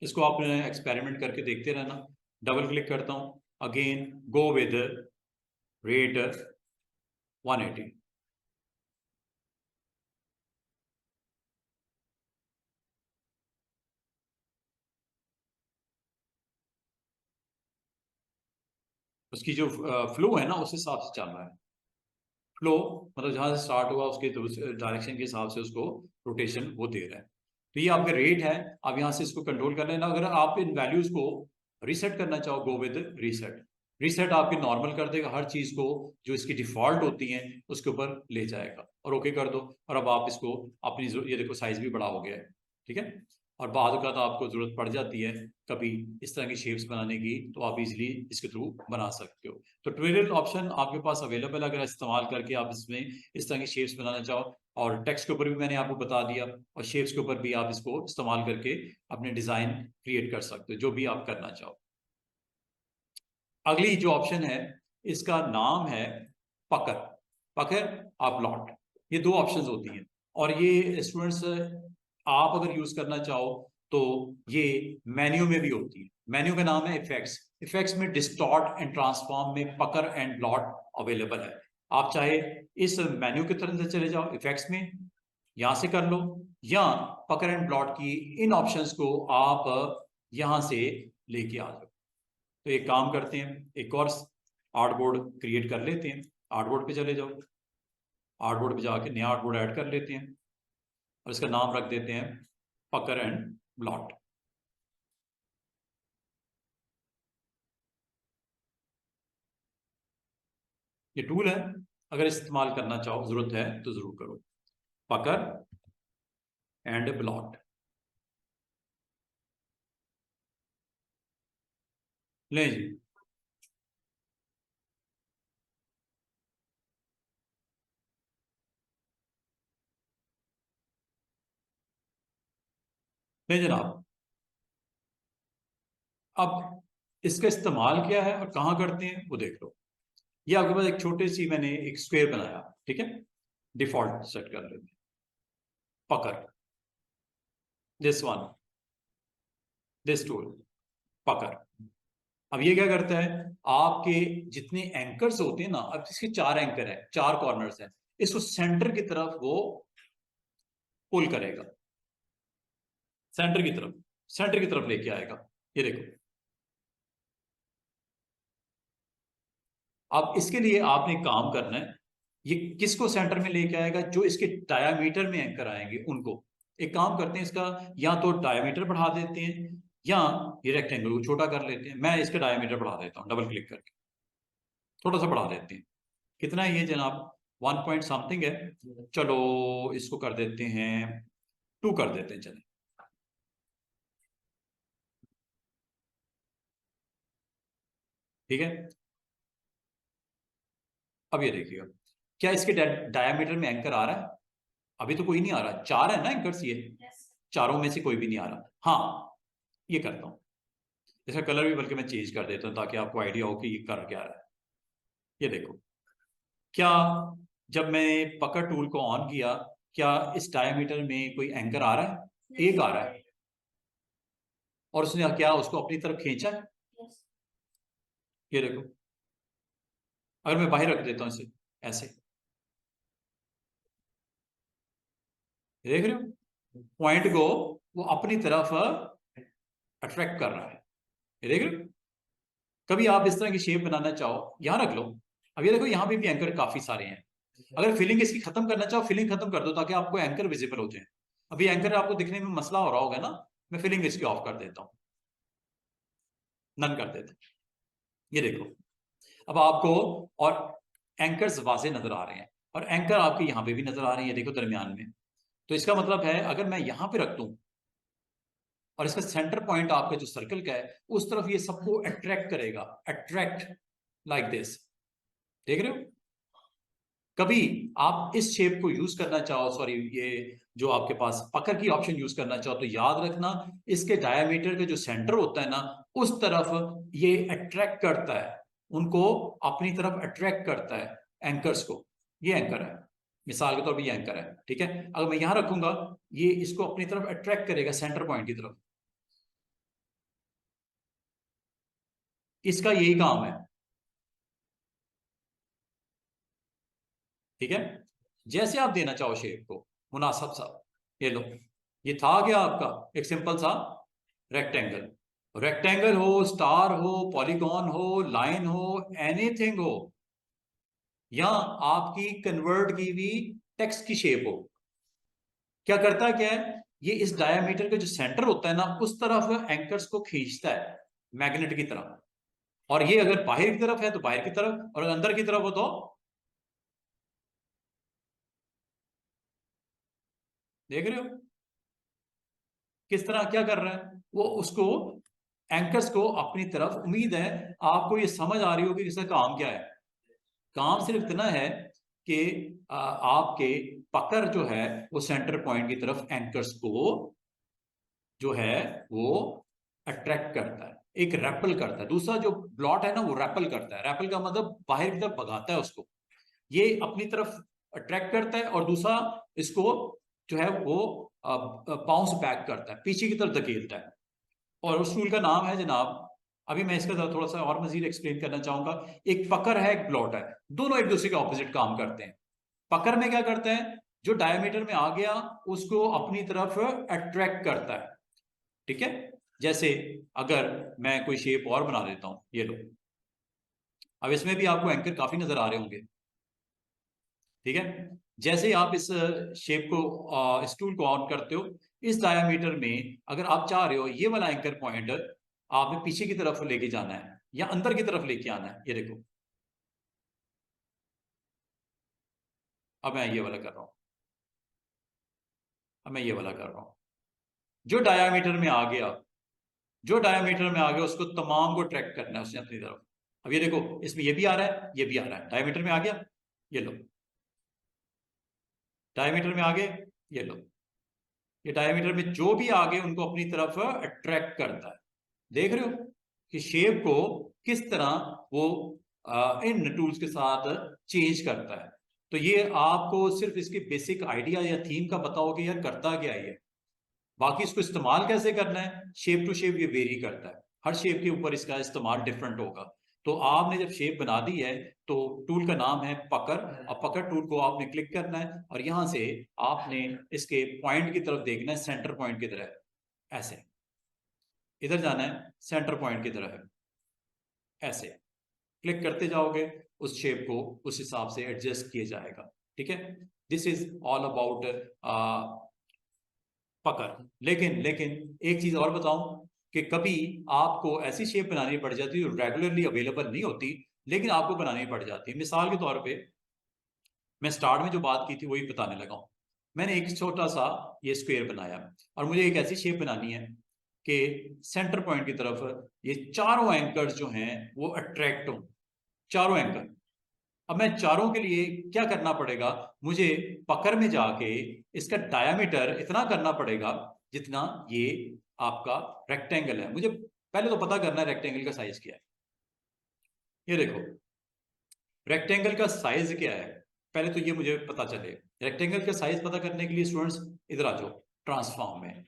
इसको आप एक्सपेरिमेंट करके देखते रहना। डबल क्लिक करता हूं, अगेन गो विद रेट 180। उसकी जो फ्लो है ना उस हिसाब से चल रहा है। फ्लो मतलब जहां से स्टार्ट हुआ उसके डायरेक्शन के हिसाब से उसको रोटेशन वो दे रहा है। तो ये आपका रेट है, आप यहाँ से इसको कंट्रोल कर लेना। अगर आप इन वैल्यूज को रीसेट करना चाहो, गो विद रीसेट। रीसेट आपके नॉर्मल कर देगा, हर चीज को जो इसकी डिफॉल्ट होती है उसके ऊपर ले जाएगा, और ओके कर दो। और अब आप इसको अपनी ये देखो साइज भी बड़ा हो गया है। ठीक है, और बाद का तो आपको जरूरत पड़ जाती है कभी इस तरह की शेप्स बनाने की, तो आप इजीली इसके थ्रू बना सकते हो। तो ट्विरल ऑप्शन आपके पास अवेलेबल है, अगर इस्तेमाल करके आप इसमें इस तरह की शेप्स बनाना चाहो। और टेक्स्ट के ऊपर भी मैंने आपको बता दिया, और शेप्स के ऊपर भी आप इसको इस्तेमाल करके अपने डिजाइन क्रिएट कर सकते हो, जो भी आप करना चाहो। अगली जो ऑप्शन है इसका नाम है पकड़, पकड़ आप प्लॉट। ये दो ऑप्शंस होती हैं, और ये स्टूडेंट्स आप अगर यूज करना चाहो तो ये मेन्यू में भी होती है। मेन्यू का नाम है इफेक्ट्स। इफेक्ट्स में डिस्टॉर्ट एंड ट्रांसफॉर्म में पकड़ एंड ब्लॉट अवेलेबल है। आप चाहे इस मेन्यू की तरफ से चले जाओ इफेक्ट्स में, यहां से कर लो, या पकड़ एंड ब्लॉट की इन ऑप्शंस को आप यहां से लेके आ जाओ। तो एक काम करते हैं, एक और आर्टबोर्ड क्रिएट कर लेते हैं। आर्टबोर्ड पे चले जाओ, आर्टबोर्ड पे जाके नया आर्टबोर्ड ऐड कर लेते हैं, और इसका नाम रख देते हैं पकर एंड ब्लॉट। ये टूल है, अगर इस्तेमाल करना चाहो, जरूरत है तो जरूर करो। पकर एंड ब्लॉट ले जी। ले जनाब, अब इसका इस्तेमाल क्या है और कहाँ करते हैं वो देख लो। ये आपके पास एक छोटी सी मैंने एक स्क्वायर बनाया, ठीक है, डिफॉल्ट सेट कर लेते हैं। पकर, दिस वन, दिस टूल, पकर। अब ये क्या करता है, आपके जितने एंकर्स होते हैं ना, अब इसके 4 एंकर है, 4 कॉर्नर्स हैं, इसको सेंटर की तरफ वो पुल करेगा, सेंटर की तरफ, सेंटर की तरफ लेके आएगा। ये देखो, अब इसके लिए आपने काम करना है, ये किसको सेंटर में लेके आएगा, जो इसके डायामीटर में एंकर आएंगे उनको। एक काम करते हैं, इसका या तो डायामीटर बढ़ा देते हैं, या ये रेक्टेंगल को छोटा कर लेते हैं। मैं इसका डायामीटर बढ़ा देता हूँ, डबल क्लिक करके थोड़ा सा बढ़ा देते हैं। कितना है ये जनाब, 1 पॉइंट समथिंग है, चलो इसको कर देते हैं 2 कर देते हैं, चले ठीक है। अब ये देखिए, क्या इसके डायमीटर में एंकर आ रहा है? अभी तो कोई नहीं आ रहा, 4 है ना एंकर्स ये, चारों में से कोई भी नहीं आ रहा। हाँ, ये करता हूं, इसका कलर भी बल्कि मैं चेंज कर देता हूं ताकि आपको आइडिया हो कि ये कर क्या रहा है। ये देखो, क्या जब मैं पकड़ टूल को ऑन किया, क्या इस डायमीटर में कोई एंकर आ रहा है? एक आ रहा है, और उसने क्या उसको अपनी तरफ खींचा है? ये देखो, अगर मैं बाहर रख देता हूं इसे ऐसे, देख रहे हो पॉइंट को वो अपनी तरफ अट्रैक्ट कर रहा है, ये देख रहे हो। कभी आप इस तरह की शेप बनाना चाहो, यहां रख लो। अब ये देखो, यहां पे भी एंकर काफी सारे हैं। अगर फिलिंग इसकी खत्म करना चाहो, फिलिंग खत्म कर दो ताकि आपको एंकर विजिबल हो जाए। अभी एंकर आपको दिखने में मसला हो रहा होगा ना, मैं फिलिंग इसकी ऑफ कर देता हूं, नन कर देता हूं। ये देखो, अब आपको और एंकर्स वाजे नजर आ रहे हैं, और एंकर आपके यहां पे भी नजर आ रहे हैं, ये देखो दरमियान में। तो इसका मतलब है अगर मैं यहां पे रख दूं और इसका सेंटर पॉइंट आपका जो सर्कल का है उस तरफ, ये सबको अट्रैक्ट करेगा, अट्रैक्ट लाइक दिस, देख रहे हो। कभी आप इस शेप को यूज करना चाहो, सॉरी ये जो आपके पास पकड़ की ऑप्शन यूज करना चाहो, तो याद रखना इसके डायमीटर का जो सेंटर होता है ना, उस तरफ ये अट्रैक्ट करता है, उनको अपनी तरफ अट्रैक्ट करता है एंकर्स को। ये एंकर है, मिसाल के तौर पर ये एंकर है, ठीक है। अगर मैं यहां रखूंगा, ये इसको अपनी तरफ अट्रैक्ट करेगा सेंटर पॉइंट की तरफ, इसका यही काम है, ठीक है। जैसे आप देना चाहो शेप को मुनासिब सा, ये लो, ये था क्या आपका एक सिंपल सा रेक्टेंगल। रेक्टेंगल हो, स्टार हो, पॉलीगॉन हो, लाइन हो, एनीथिंग हो, या आपकी कन्वर्ट की हुई टेक्स्ट की शेप हो, क्या करता है, क्या है, ये इस डायमीटर का जो सेंटर होता है ना, उस तरफ एंकर्स को खींचता है मैग्नेट की तरफ। और ये अगर बाहर की तरफ है तो बाहर की तरफ, और अगर अंदर की तरफ हो तो, देख रहे हो किस तरह क्या कर रहा है वो, उसको एंकर्स को अपनी तरफ। उम्मीद है आपको ये समझ आ रही होगी कि इसका काम क्या है। काम सिर्फ इतना है कि आपके पकड़ जो है वो सेंटर पॉइंट की तरफ एंकर्स को जो है वो अट्रैक्ट करता है, एक रैपल करता है। दूसरा जो ब्लॉट है ना, वो रैपल करता है, रैपल का मतलब बाहर की तरफ भगाता है उसको, ये अपनी तरफ अट्रैक्ट करता है, और दूसरा इसको जो है वो बाउंस बैक करता है, पीछे की तरफ धकेलता है। और उस टूल का नाम है जनाब, अभी मैं इसका थोड़ा सा और मजीद एक्सप्लेन करना चाहूंगा। एक पकड़ है, एक ब्लॉट है, दोनों एक दूसरे के ऑपोजिट काम करते हैं। पकड़ में क्या करते हैं, जो डायमीटर में आ गया उसको अपनी तरफ अट्रैक्ट करता है, ठीक है। जैसे अगर मैं कोई शेप और बना देता हूं, ये लो, अब इसमें भी आपको एंकर काफी नजर आ रहे होंगे, ठीक है। जैसे आप इस शेप को, इस टूल को ऑन करते हो, इस डायमीटर में अगर आप चाह रहे हो ये वाला एंकर पॉइंट आपने पीछे की तरफ लेके जाना है या अंदर की तरफ लेके आना है, ये देखो, अब मैं ये वाला कर रहा हूं, अब मैं ये वाला कर रहा हूं, जो डायमीटर में आ गया, जो डायमीटर में आ गया उसको तमाम को ट्रैक करना है उसने अपनी तरफ। अब ये देखो, इसमें ये भी आ रहा है, ये भी आ रहा है, डायमीटर में आ गया, ये लो, डायमीटर में आ गए, ये लो, ये डायमीटर में जो भी आ गए उनको अपनी तरफ अट्रैक्ट करता है। देख रहे हो कि शेप को किस तरह वो इन टूल्स के साथ चेंज करता है। तो ये आपको सिर्फ इसके बेसिक आइडिया या थीम का पता हो कि यार करता क्या है ये। बाकी इसको इस्तेमाल कैसे करना है, शेप टू शेप ये वेरी करता है, हर शेप के ऊपर इसका इस्तेमाल डिफरेंट होगा। तो आपने जब शेप बना दी है तो टूल का नाम है पकड़। अब पकड़ टूल को आपने क्लिक करना है और यहां से आपने इसके पॉइंट की तरफ देखना है, सेंटर पॉइंट की तरह, ऐसे इधर जाना है, सेंटर पॉइंट की तरफ है, ऐसे क्लिक करते जाओगे, उस शेप को उस हिसाब से एडजस्ट किया जाएगा, ठीक है। दिस इज ऑल अबाउट पकड़। लेकिन लेकिन एक चीज और बताऊं कि कभी आपको ऐसी शेप बनानी पड़ जाती है जो रेगुलरली अवेलेबल नहीं होती, लेकिन आपको बनानी पड़ जाती है। मिसाल के तौर पे मैं स्टार्ट में जो बात की थी वही बताने लगा हूं। मैंने एक छोटा सा ये स्क्वायर बनाया और मुझे एक ऐसी शेप बनानी है कि सेंटर पॉइंट की तरफ ये चारों एंकर्स जो हैं वो अट्रैक्ट हों, चारों एंकर। अब मैं चारों के लिए क्या करना पड़ेगा, मुझे पकड़ में जाके इसका डायामीटर इतना करना पड़ेगा जितना ये आपका रेक्टेंगल है। मुझे पहले तो पता करना है रेक्टेंगल का साइज क्या है। ये देखो रेक्टेंगल का साइज क्या है, पहले तो ये मुझे पता चले। रेक्टेंगल का साइज पता करने के लिए स्टूडेंट्स इधर आ जाओ, ट्रांसफॉर्म में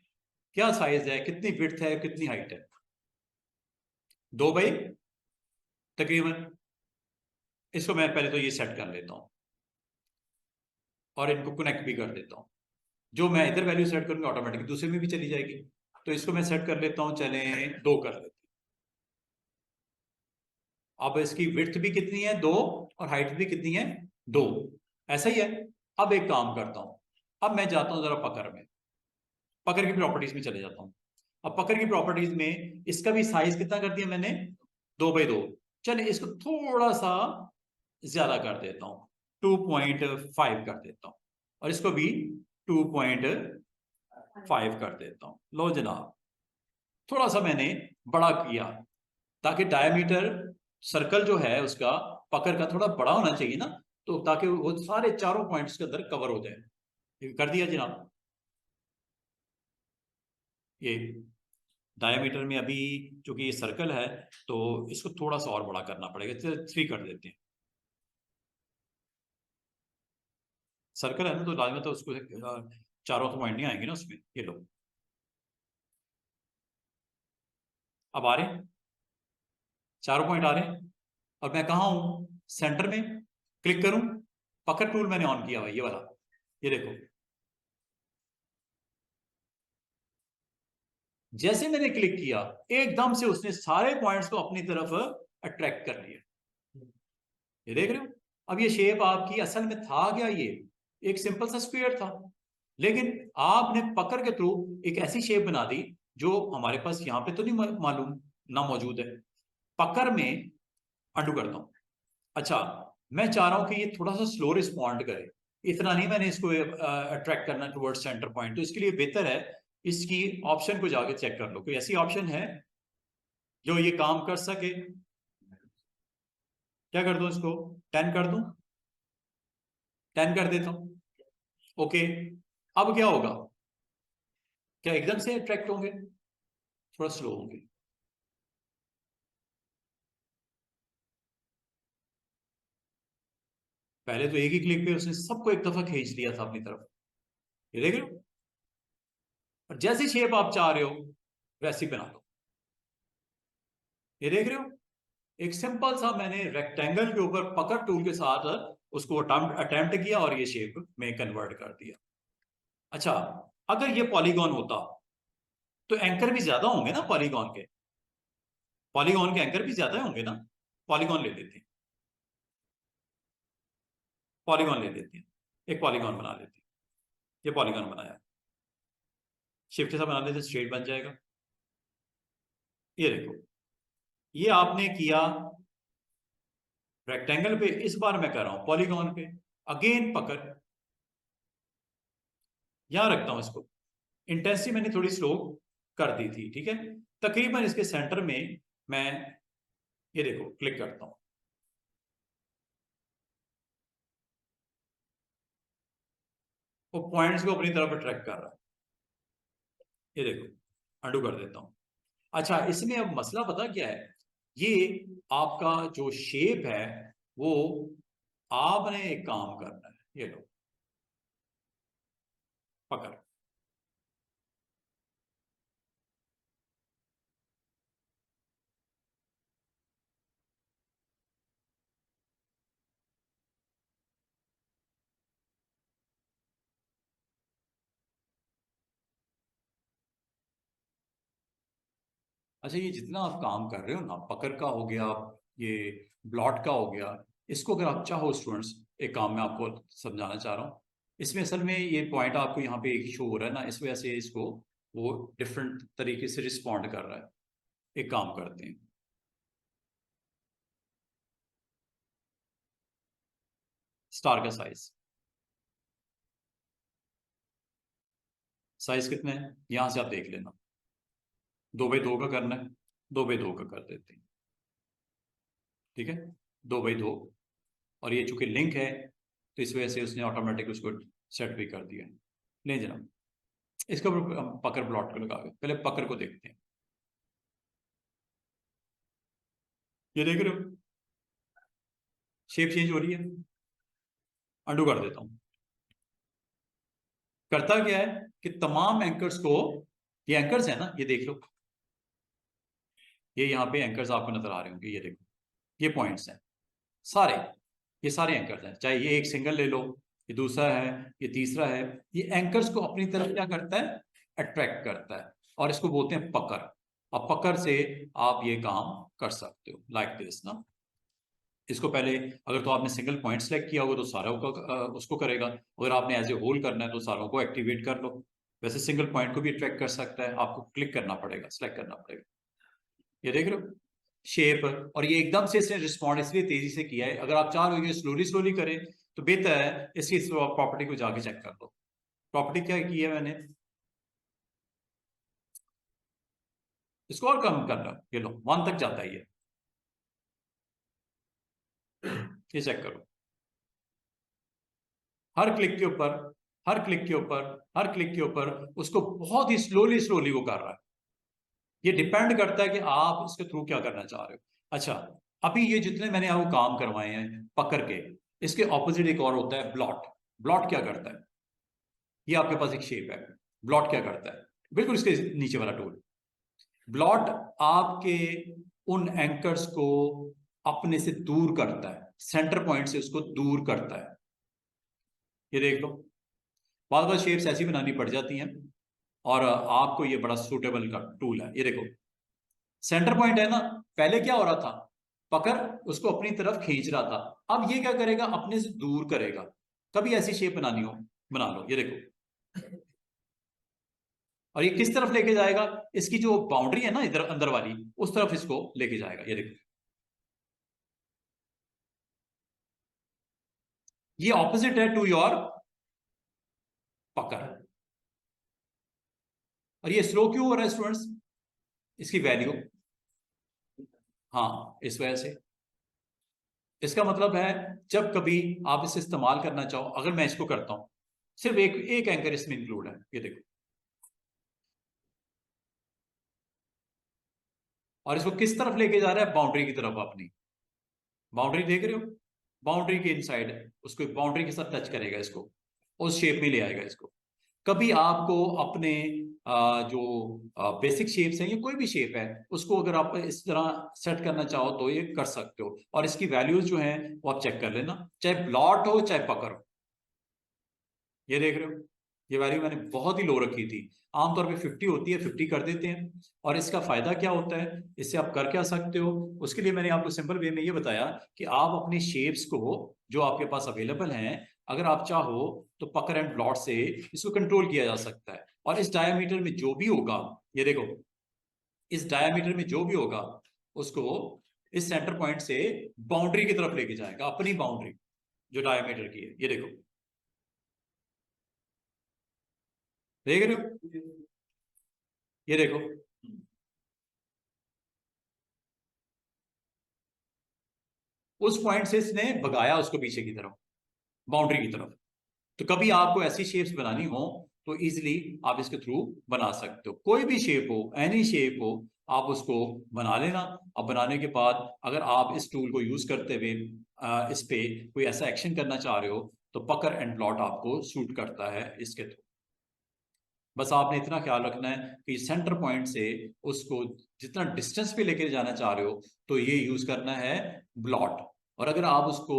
क्या साइज है, कितनी विड्थ है, कितनी हाइट है, 2 बाई तकरीबन। इसको मैं पहले तो ये सेट कर लेता हूं और इनको कनेक्ट भी कर देता हूं। जो मैं इधर वैल्यू सेट करूंगा ऑटोमेटिक दूसरे में भी चली जाएगी। तो इसको मैं सेट कर लेता हूं, चले 2 कर लेते हैं। अब इसकी विड्थ भी कितनी है 2 और हाइट भी कितनी है 2, ऐसा ही है। अब एक काम करता हूं, अब मैं जाता हूं जरा पकड़ में, पकड़ की प्रॉपर्टीज में चले जाता हूं। अब पकड़ की प्रॉपर्टीज में इसका भी साइज कितना कर दिया मैंने, 2 बाई 2। चलिए इसको थोड़ा सा ज्यादा कर देता हूं, 2.5 कर देता हूं और इसको भी 2.5 कर देता हूं। लो जनाब, थोड़ा सा मैंने बड़ा किया ताकि डायमीटर सर्कल जो है उसका पकड़ का थोड़ा बड़ा होना चाहिए ना, तो ताकि वो सारे चारों पॉइंट्स के अंदर कवर हो जाए। ये कर दिया जनाब। ये डायमीटर में अभी चूंकि ये सर्कल है तो इसको थोड़ा सा और बड़ा करना पड़ेगा, 3 कर देते हैं। सर्कल है ना तो लाजमी तो उसको चारों तो पॉइंट नहीं आएंगे ना उसमें। ये लो, अब आ रहे हैं, चारों पॉइंट आ रहे हैं। और मैं कहा हूं, सेंटर में क्लिक करूं, पकड़ टूल मैंने ऑन किया हुआ ये वाला, ये देखो जैसे मैंने क्लिक किया एकदम से उसने सारे पॉइंट्स को अपनी तरफ अट्रैक्ट कर लिया। ये देख रहे हो। अब ये शेप आपकी असल में था क्या, ये एक सिंपल सा स्क्वायर था, लेकिन आपने पकड़ के थ्रू एक ऐसी शेप बना दी जो हमारे पास यहां पे तो नहीं मालूम ना मौजूद है। पकड़ में अंडू करता हूं। अच्छा, मैं चाह रहा हूं कि ये थोड़ा सा स्लो रिस्पॉन्ड करे, इतना नहीं मैंने इसको अट्रैक्ट करना टुवर्ड्स सेंटर पॉइंट। तो इसके लिए बेहतर है इसकी ऑप्शन को जाके चेक कर लो, कोई ऐसी ऑप्शन है जो ये काम कर सके। क्या कर दूं इसको, 10 कर दूं, 10 कर देता हूं। ओके, अब क्या होगा, क्या एकदम से अट्रैक्ट होंगे, थोड़ा स्लो होंगे। पहले तो एक ही क्लिक पे उसने सबको एक दफा खींच लिया था अपनी तरफ, ये देख रहे हो। और जैसी शेप आप चाह रहे हो वैसी बना लो, ये देख रहे हो। एक सिंपल सा मैंने रेक्टेंगल के ऊपर पकड़ टूल के साथ उसको अटेम्प्ट किया और ये शेप में कन्वर्ट कर दिया। अच्छा, अगर ये पॉलीगॉन होता तो एंकर भी ज्यादा होंगे ना पॉलीगॉन के, पॉलीगॉन के एंकर भी ज्यादा होंगे ना। पॉलीगॉन ले लेते हैं, पॉलीगॉन ले लेते हैं, एक पॉलीगॉन बना लेते हैं। ये पॉलीगॉन बनाया, शिफ्ट से बना लेते, स्ट्रेट बन जाएगा। ये देखो, ये आपने किया रेक्टेंगल पे, इस बार मैं कर रहा हूं पॉलीगॉन पे। अगेन पकड़, यहां रखता हूं इसको। इंटेंसिटी मैंने थोड़ी स्लो कर दी थी, ठीक है। तकरीबन इसके सेंटर में मैं ये देखो क्लिक करता हूं, वो पॉइंट्स को अपनी तरफ अट्रैक्ट कर रहा है। ये देखो, अंडू कर देता हूं। अच्छा, इसमें अब मसला पता क्या है, ये आपका जो शेप है वो आपने एक काम करना है। ये लो पकड़, अच्छा ये जितना आप काम कर रहे हो ना, पकड़ का हो गया, ये ब्लॉट का हो गया, इसको अगर आप चाहो स्टूडेंट्स, एक काम मैं आपको समझाना चाह रहा हूँ। इसमें असल में ये पॉइंट आपको यहाँ पे एक ही शो हो रहा है ना, इस वजह से इसको वो डिफरेंट तरीके से रिस्पॉन्ड कर रहा है। एक काम करते हैं, स्टार का साइज साइज कितने हैं यहां से आप देख लेना, 2x2 का करना है, 2x2 का कर देते हैं, ठीक है, 2x2। और ये चूंकि लिंक है तो इस वजह से उसने ऑटोमेटिक उसको सेट भी कर दिया। ले जनाब, इसके ऊपर हम पकड़ प्लॉट को लगा के पहले पकड़ को देखते हैं। ये देख रहे हो शेप चेंज हो रही है, अंडू कर देता हूं। करता क्या है कि तमाम एंकर्स को, ये एंकर्स है ना, ये देख लो, ये यहाँ पे एंकर्स आपको नजर आ रहे होंगे, ये देखो ये पॉइंट्स हैं सारे, ये सारे एंकर्स हैं, चाहे ये एक सिंगल ले लो, ये दूसरा है, ये तीसरा है, ये एंकर्स को अपनी तरफ क्या करता है, अट्रैक्ट करता है, और इसको बोलते हैं पकड़। अब पकड़ से आप ये काम कर सकते हो लाइक दिस ना। इसको पहले अगर तो आपने सिंगल पॉइंट सेलेक्ट किया होगा तो सारा उसको करेगा, अगर आपने एज ए होल करना है तो सारों को एक्टिवेट कर लो। वैसे सिंगल पॉइंट को भी अट्रैक्ट कर सकता है, आपको क्लिक करना पड़ेगा, सेलेक्ट करना पड़ेगा। ये देख रहे हो शेप, और ये एकदम से इसने रिस्पॉन्ड इसलिए तेजी से किया है, अगर आप चाह रहे हो स्लोली स्लोली करें तो बेहतर है इसकी प्रॉपर्टी को जाके चेक कर लो। प्रॉपर्टी क्या की है मैंने, इसको और कम करना, ये लो 1 तक जाता है ये चेक करो, हर क्लिक के ऊपर, हर क्लिक के ऊपर, हर क्लिक के ऊपर उसको बहुत ही स्लोली स्लोली वो कर रहा है। ये डिपेंड करता है कि आप इसके थ्रू क्या करना चाह रहे हो। अच्छा, अभी ये जितने मैंने आपको काम करवाए हैं पकड़ के, इसके ऑपोजिट एक और होता है ब्लॉट। ब्लॉट क्या करता है, ये आपके पास एक शेप है, ब्लॉट क्या करता है, बिल्कुल इसके नीचे वाला टूल। ब्लॉट आपके उन एंकर्स को अपने से दूर करता है, सेंटर पॉइंट से उसको दूर करता है। ये देख लो, बाद बार शेप्स ऐसी बनानी पड़ जाती हैं, और आपको ये बड़ा सूटेबल का टूल है। ये देखो सेंटर पॉइंट है ना, पहले क्या हो रहा था, पकड़ उसको अपनी तरफ खींच रहा था, अब ये क्या करेगा, अपने से दूर करेगा। कभी ऐसी शेप बनानी हो बना लो, ये देखो, और ये किस तरफ लेके जाएगा, इसकी जो बाउंड्री है ना इधर अंदर वाली, उस तरफ इसको लेके जाएगा। ये देखो ये ऑपोजिट है टू योर पकड़। और ये स्लो क्यों हो रहा है स्टूडेंट्स, इसकी वैल्यू, हाँ इस वजह से। इसका मतलब है जब कभी आप इसे इस्तेमाल करना चाहो, अगर मैं इसको करता हूं, सिर्फ एक एक एंकर इसमें इंक्लूड है, ये देखो, और इसको किस तरफ लेके जा रहा है, बाउंड्री की तरफ अपनी। बाउंड्री देख रहे हो, बाउंड्री के इनसाइड है, उसको बाउंड्री के साथ टच करेगा, इसको उस शेप में ले आएगा इसको। कभी आपको अपने जो बेसिक शेप्स हैं, ये कोई भी शेप है, उसको अगर आप इस तरह सेट करना चाहो तो ये कर सकते हो, और इसकी वैल्यूज जो हैं वो आप चेक कर लेना, चाहे ब्लॉट हो चाहे पकड़ हो। ये देख रहे हो, ये वैल्यू मैंने बहुत ही लो रखी थी, आमतौर पे 50 होती है, 50 कर देते हैं। और इसका फायदा क्या होता है, इससे आप कर क्या सकते हो, उसके लिए मैंने आपको सिंपल वे में ये बताया कि आप अपनी शेप्स को जो आपके पास अवेलेबल हैं, अगर आप चाहो तो पकड़ एंड ब्लॉट से इसको कंट्रोल किया जा सकता है। और इस डायमीटर में जो भी होगा, ये देखो, इस डायमीटर में जो भी होगा उसको इस सेंटर पॉइंट से बाउंड्री की तरफ लेके जाएगा, अपनी बाउंड्री जो डायमीटर की है। ये देखो, देख रहे हो, ये देखो, उस पॉइंट से इसने भगाया उसको पीछे की तरफ, बाउंड्री की तरफ। तो कभी आपको ऐसी शेप्स बनानी हो तो इजीली आप इसके थ्रू बना सकते हो, कोई भी शेप हो, एनी शेप हो, आप उसको बना लेना। अब बनाने के बाद अगर आप इस टूल को यूज करते हुए इस पे कोई ऐसा एक्शन करना चाह रहे हो तो पकड़ एंड प्लॉट आपको सूट करता है इसके थ्रू। बस आपने इतना ख्याल रखना है कि सेंटर पॉइंट से उसको जितना डिस्टेंस पे लेके जाना चाह रहे हो तो ये यूज करना है ब्लॉट, और अगर आप उसको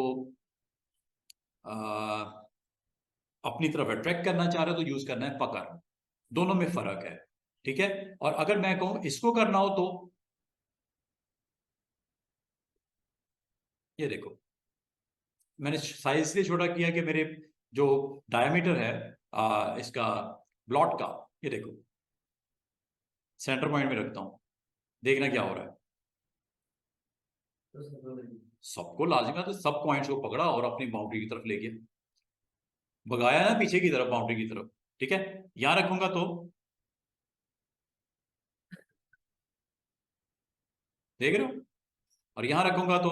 अपनी तरफ अट्रैक्ट करना चाह रहे हो तो यूज करना है पकड़। दोनों में फर्क है, ठीक है। और अगर मैं कहूं इसको करना हो तो ये देखो, मैंने साइज इसलिए छोटा किया कि मेरे जो डायमीटर है इसका ब्लॉट का, ये देखो सेंटर पॉइंट में रखता हूं, देखना क्या हो रहा है, सबको लाजिम है तो सब पॉइंट्स को पकड़ा और अपनी बाउंड्री की तरफ ले गया, भगाया ना पीछे की तरफ, बाउंड्री की तरफ। ठीक है, यहां रखूंगा तो देख रहे हो, और यहां रखूंगा तो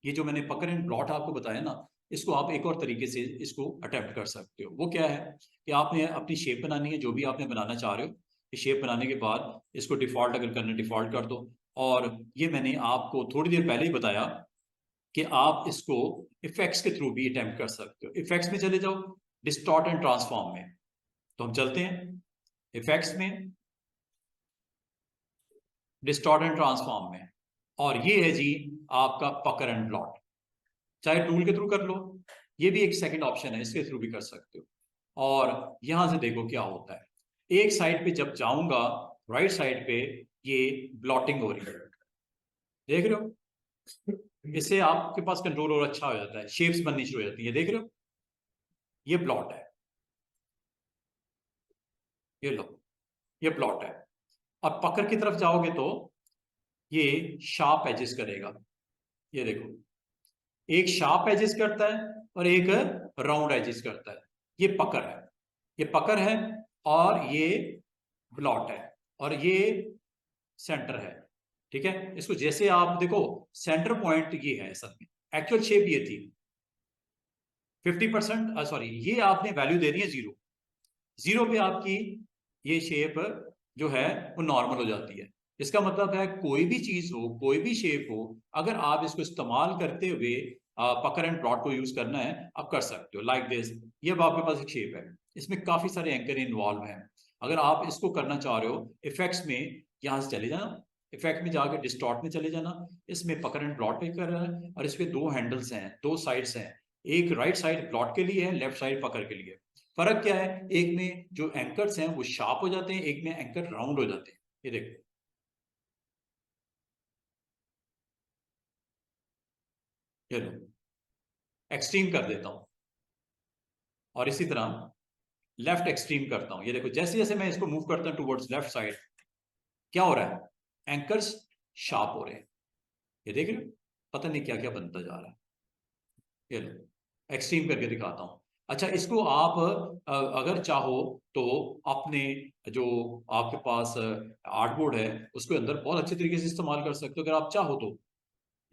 ये जो मैंने पकड़ एंड प्लॉट आपको बताया ना, इसको आप एक और तरीके से इसको अटेम्प्ट कर सकते हो। वो क्या है कि आपने अपनी शेप बनानी है, जो भी आपने बनाना चाह रहे हो। ये शेप बनाने के बाद इसको डिफॉल्ट अगर करना डिफॉल्ट कर दो। और ये मैंने आपको थोड़ी देर पहले ही बताया कि आप इसको इफेक्ट्स के थ्रू भी अटेम्प्ट कर सकते हो। इफेक्ट्स में चले जाओ, डिस्टॉर्ट एंड ट्रांसफॉर्म में। तो हम चलते हैं इफेक्ट्स में, डिस्टॉर्ट एंड ट्रांसफॉर्म में, और ये है जी आपका पकड़ एंड प्लॉट। चाहे टूल के थ्रू कर लो, ये भी एक सेकंड ऑप्शन है, इसके थ्रू भी कर सकते हो। और यहां से देखो क्या होता है। एक साइड पे जब जाऊंगा, राइट साइड पे ये ब्लॉटिंग हो रही है, देख रहे हो। इससे आपके पास कंट्रोल और अच्छा हो जाता है, शेप्स बननी शुरू हो जाती है, देख रहे हो। ये प्लॉट है, ये लो, ये प्लॉट है। अब पकड़ की तरफ जाओगे तो ये शार्प एजेस करेगा, ये देखो, एक शार्प एजेस करता है और एक राउंड एजेस करता है। ये पकड़ है, ये पकड़ है, और ये ब्लॉट है, और ये सेंटर है। ठीक है, इसको जैसे आप देखो, सेंटर पॉइंट ये है, असल में एक्चुअल शेप ये थी 50%, सॉरी, ये आपने वैल्यू दे दी है 0। 0 पे आपकी ये शेप जो है वो नॉर्मल हो जाती है। इसका मतलब है कोई भी चीज हो, कोई भी शेप हो, अगर आप इसको इस्तेमाल करते हुए पकड़ एंड प्लॉट को यूज करना है, आप कर सकते हो। लाइक दिस, ये अब आपके पास एक शेप है, इसमें काफी सारे एंकर इन्वॉल्व हैं। अगर आप इसको करना चाह रहे हो, इफेक्ट्स में यहां से चले जाना, इफेक्ट में जाकर डिस्टॉर्ट में चले जाना। इसमें पकड़ एंड प्लॉट पे कर रहा है, और इसमें दो हैंडल्स हैं, दो साइड्स हैं। एक राइट साइड प्लॉट के लिए है, लेफ्ट साइड पकड़ के लिए। फर्क क्या है, एक में जो एंकर्स हैं वो शार्प हो जाते हैं, एक में एंकर राउंड हो जाते हैं। ये देखो, ये लो, एक्सट्रीम कर देता हूं, और इसी तरह लेफ्ट एक्सट्रीम करता हूं। ये देखो, जैसे जैसे मैं इसको मूव करता हूं टुवर्ड्स लेफ्ट साइड, क्या हो रहा है, एंकर्स शार्प हो रहे हैं। ये देख रहे हो, पता नहीं क्या क्या बनता जा रहा है। ये लो, एक्सट्रीम करके दिखाता हूं। अच्छा, इसको आप अगर चाहो तो अपने जो आपके पास आर्टबोर्ड है उसके अंदर बहुत अच्छे तरीके से इस्तेमाल कर सकते हो, अगर आप चाहो तो।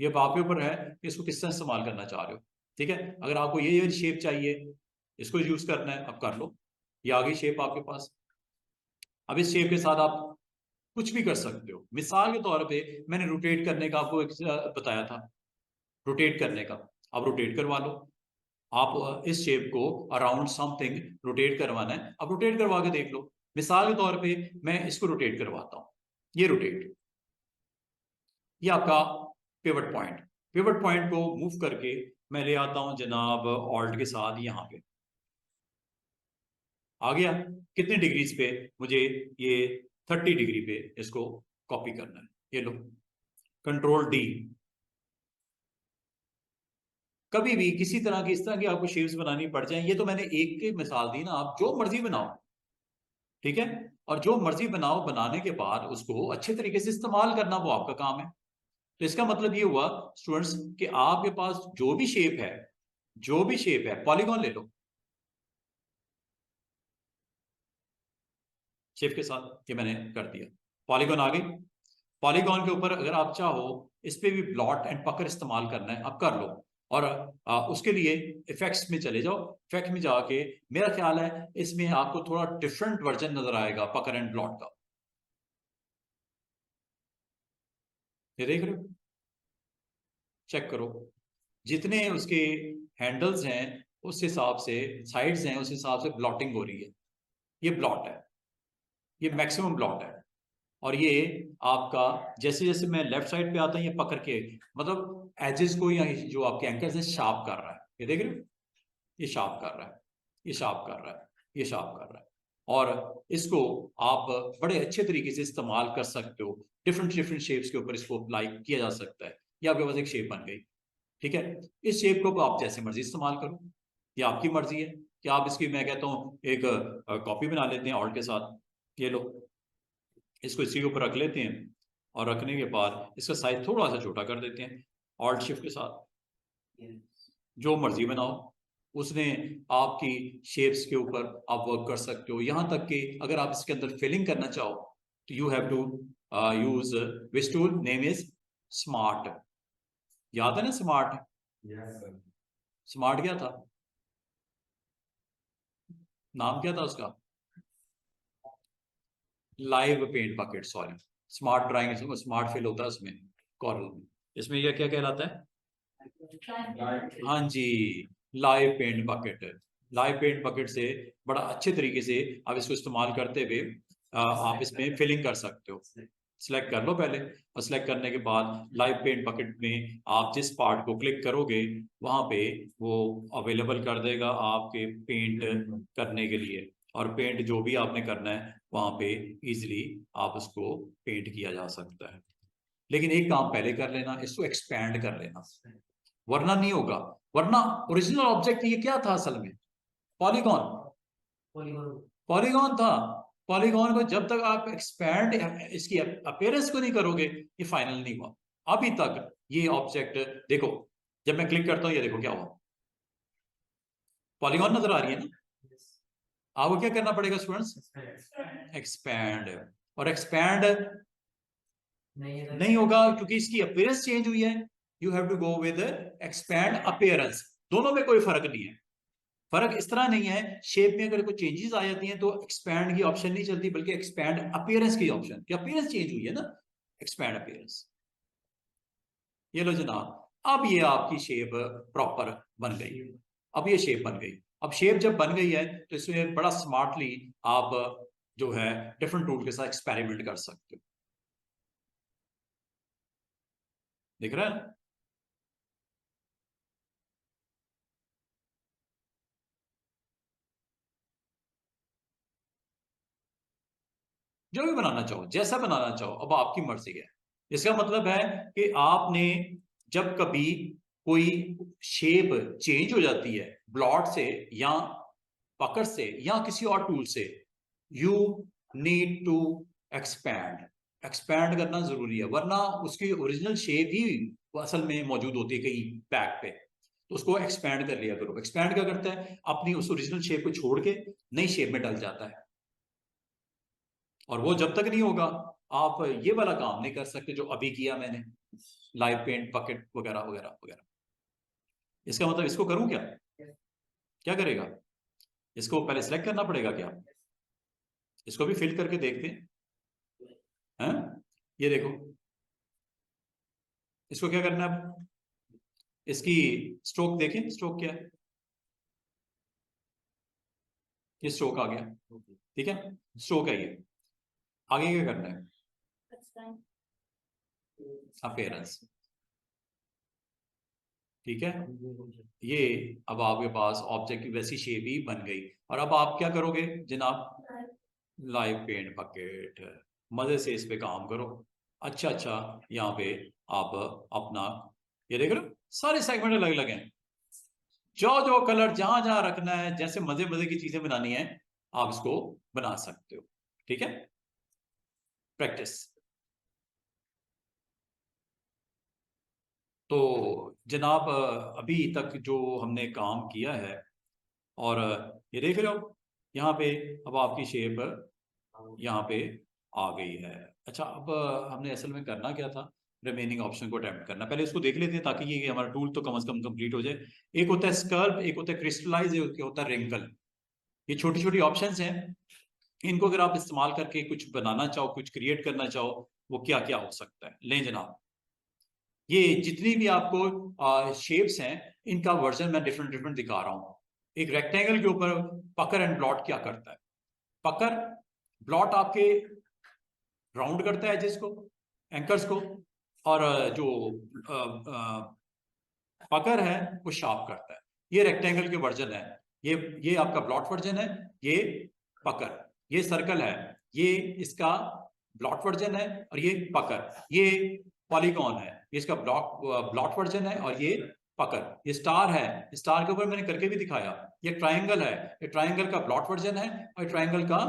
ये अब आपके ऊपर है कि इसको किस तरह इस्तेमाल करना चाह रहे हो। ठीक है, अगर आपको ये शेप चाहिए, इसको यूज करना है, अब कर लो। ये आ गई शेप आपके पास। अब इस शेप के साथ आप कुछ भी कर सकते हो। मिसाल के तौर पे मैंने रोटेट करने का आपको एक बताया था, रोटेट करने का। अब रोटेट करवा लो, आप इस शेप को अराउंड समथिंग रोटेट करवाना है, अब रोटेट करवा के देख लो। मिसाल के तौर पे मैं इसको रोटेट करवाता हूं, ये रोटेट, ये आपका पिवट पॉइंट। पिवट पॉइंट को मूव करके मैं ले आता हूं जनाब ऑल्ट के साथ यहां पे। आ गया, कितने डिग्रीज पे मुझे, ये 30 डिग्री पे इसको कॉपी करना है। ये लो, कंट्रोल डी। कभी भी किसी तरह की, इस तरह की आपको शेप्स बनानी पड़ जाए, ये तो मैंने एक की मिसाल दी ना, आप जो मर्जी बनाओ। ठीक है, और जो मर्जी बनाओ, बनाने के बाद उसको अच्छे तरीके से इस्तेमाल करना वो आपका काम है। तो इसका मतलब ये हुआ स्टूडेंट्स कि आपके पास जो भी शेप है, जो भी शेप है, पॉलीगॉन ले लो, शेप के साथ, ये मैंने कर दिया, पॉलीगॉन आ गई। पॉलीगॉन के ऊपर अगर आप चाहो इस पे भी ब्लॉट एंड पकड़ इस्तेमाल करना है, आप कर लो। और उसके लिए इफेक्ट्स में चले जाओ, इफेक्ट में जाके मेरा ख्याल है इसमें आपको थोड़ा डिफरेंट वर्जन नजर आएगा पकड़ एंड ब्लॉट का। ये देख रहे हो, चेक करो, जितने उसके हैंडल्स हैं उस हिसाब से, साइड्स हैं उस हिसाब से ब्लॉटिंग हो रही है। ये ब्लॉट है, ये मैक्सिमम ब्लॉट है। और ये आपका जैसे जैसे मैं लेफ्ट साइड पे आता हूं, ये पकड़ के मतलब एजेस को, या जो आपके एंकर्स हैं शार्प कर रहा है। ये देख रहे हो, ये शार्प कर रहा है, ये शार्प कर रहा है, ये शार्प कर रहा है। और इसको आप बड़े अच्छे तरीके से इस्तेमाल कर सकते हो, डिफरेंट डिफरेंट शेप्स के ऊपर इसको अप्लाई किया जा सकता है। ये आपके पास एक शेप बन गई। ठीक है, इस शेप को आप जैसे मर्जी इस्तेमाल करो, ये आपकी मर्जी है कि आप इसकी, मैं कहता हूँ एक कॉपी बना लेते हैं ऑल्ट के साथ। ये लो, इसको इसी के ऊपर रख लेते हैं, और रखने के बाद इसका साइज थोड़ा सा छोटा कर देते हैं ऑल्ट शिफ्ट के साथ। जो मर्जी बनाओ, उसने आपकी शेप्स के ऊपर आप वर्क कर सकते हो। यहां तक कि अगर आप इसके अंदर फिलिंग करना चाहो तो you have to use which tool, name is smart. याद है ना स्मार्ट? स्मार्ट क्या था, नाम क्या था उसका? Live paint bucket, sorry. Smart drawing, smart fill होता है उसमें, कॉर्नर में। इसमें यह क्या कहलाता है? हाँ जी, live paint bucket. Live paint bucket से बड़ा अच्छे तरीके से आप इसको इस्तेमाल करते हुए आप इसमें फिलिंग कर सकते हो। सिलेक्ट कर लो पहले, और सिलेक्ट करने के बाद लाइव पेंट बकेट में आप जिस पार्ट को क्लिक करोगे वहां पे वो अवेलेबल कर देगा आपके पेंट करने के लिए। और पेंट जो भी आपने करना है वहां पे इजिली आप उसको पेंट किया जा सकता है। लेकिन एक काम पहले कर लेना, इसको एक्सपैंड कर लेना, वरना नहीं होगा। वरना ओरिजिनल ऑब्जेक्ट ये क्या था असल में? पॉलीगॉन। पॉलीगॉन था। पॉलीगॉन को जब तक आप एक्सपैंड इसकी अपीयरेंस को नहीं करोगे ये फाइनल नहीं हुआ। अभी तक ये ऑब्जेक्ट देखो, जब मैं क्लिक करता हूं ये देखो क्या हुआ, पॉलीगॉन नजर आ रही है ना? आपको क्या करना पड़ेगा स्टूडेंट्स? एक्सपैंड। और एक्सपैंड नहीं होगा क्योंकि इसकी अपीयरेंस चेंज हुई है। You have to go with expand appearance. दोनों में कोई फर्क नहीं है। फर्क इस तरह नहीं है, शेप में अगर कोई चेंजेस आ जाती हैं तो एक्सपैंड की ऑप्शन नहीं चलती, बल्कि एक्सपैंड अपीयरेंस की ऑप्शन, कि अपीयरेंस चेंज हुई है ना, एक्सपैंड अपीयरेंस। ये लो जनाब, अब ये आपकी शेप प्रॉपर बन गई। अब ये शेप बन गई। अब शेप जब बन गई है तो इसमें बड़ा स्मार्टली आप जो है डिफरेंट टूल के साथ एक्सपेरिमेंट कर सकते हो। दिख रहा है? जो भी बनाना चाहो, जैसा बनाना चाहो, अब आपकी मर्जी है। इसका मतलब है कि आपने जब कभी कोई शेप चेंज हो जाती है ब्लॉट से या पकड़ से या किसी और टूल से, you need to expand. Expand करना जरूरी है, वरना उसकी ओरिजिनल शेप ही असल में मौजूद होती है कहीं बैक पे। तो उसको एक्सपैंड कर लिया करो। एक्सपैंड क्या करता है, अपनी उस ओरिजिनल शेप को छोड़ के नई शेप में डल जाता है। और वो जब तक नहीं होगा आप ये वाला काम नहीं कर सकते जो अभी किया मैंने, लाइव पेंट बकेट वगैरह वगैरह वगैरह। इसका मतलब इसको करूं क्या? क्या करेगा? इसको पहले सिलेक्ट करना पड़ेगा क्या? इसको भी फिल करके देखते हैं। ये देखो, इसको क्या करना है? इसकी स्ट्रोक देखें, स्ट्रोक क्या है? ये स्ट्रोक आ गया, ठीक है, स्ट्रोक है ये। आगे क्या करना है? अपीयरेंस, ठीक है। ये अब आपके पास ऑब्जेक्ट की वैसी शेप ही बन गई। और अब आप क्या करोगे जनाब? लाइव पेंट बकेट, मजे से इस पे काम करो। अच्छा अच्छा, यहाँ पे आप अपना ये देख रहे हो सारे सेगमेंट अलग अलग हैं। जो जो कलर जहां जहां रखना है, जैसे मजे मजे की चीजें बनानी है आप इसको बना सकते हो। ठीक है, प्रैक्टिस। तो जनाब अभी तक जो हमने काम किया है, और ये देख रहे हो यहाँ पे अब आपकी शेप यहाँ पे आ गई है। अच्छा, अब हमने असल में करना क्या था? रिमेनिंग ऑप्शन को अटेम्प्ट करना। पहले इसको देख लेते हैं ताकि ये हमारा टूल तो कम से कम कंप्लीट हो जाए। एक होता है स्कल्प, एक होता है क्रिस्टलाइज, एक होता है रिंकल। ये छोटी छोटी ऑप्शंस हैं, इनको अगर आप इस्तेमाल करके कुछ बनाना चाहो, कुछ क्रिएट करना चाहो, वो क्या क्या हो सकता है। लें जनाब, ये जितनी भी आपको शेप्स हैं इनका वर्जन मैं डिफरेंट डिफरेंट दिखा रहा हूँ। एक रेक्टेंगल के ऊपर पकर एंड ब्लॉट क्या करता है? पकर ब्लॉट आपके राउंड करता है एजेस को, एंकर्स को, और जो पकर है वो शार्प करता है। ये रेक्टेंगल के वर्जन है। ये आपका ब्लॉट वर्जन है। ये पकर, ये सर्कल है, ये इसका ब्लॉट वर्जन है, और ये पकर, ये पॉलीगॉन है, ये इसका ब्लॉट वर्जन है, और ये पकर, ये स्टार है, स्टार के ऊपर मैंने करके भी दिखाया। ये ट्राइंगल है, ये ट्राइंगल का ब्लॉट वर्जन है, और ट्राइंगल का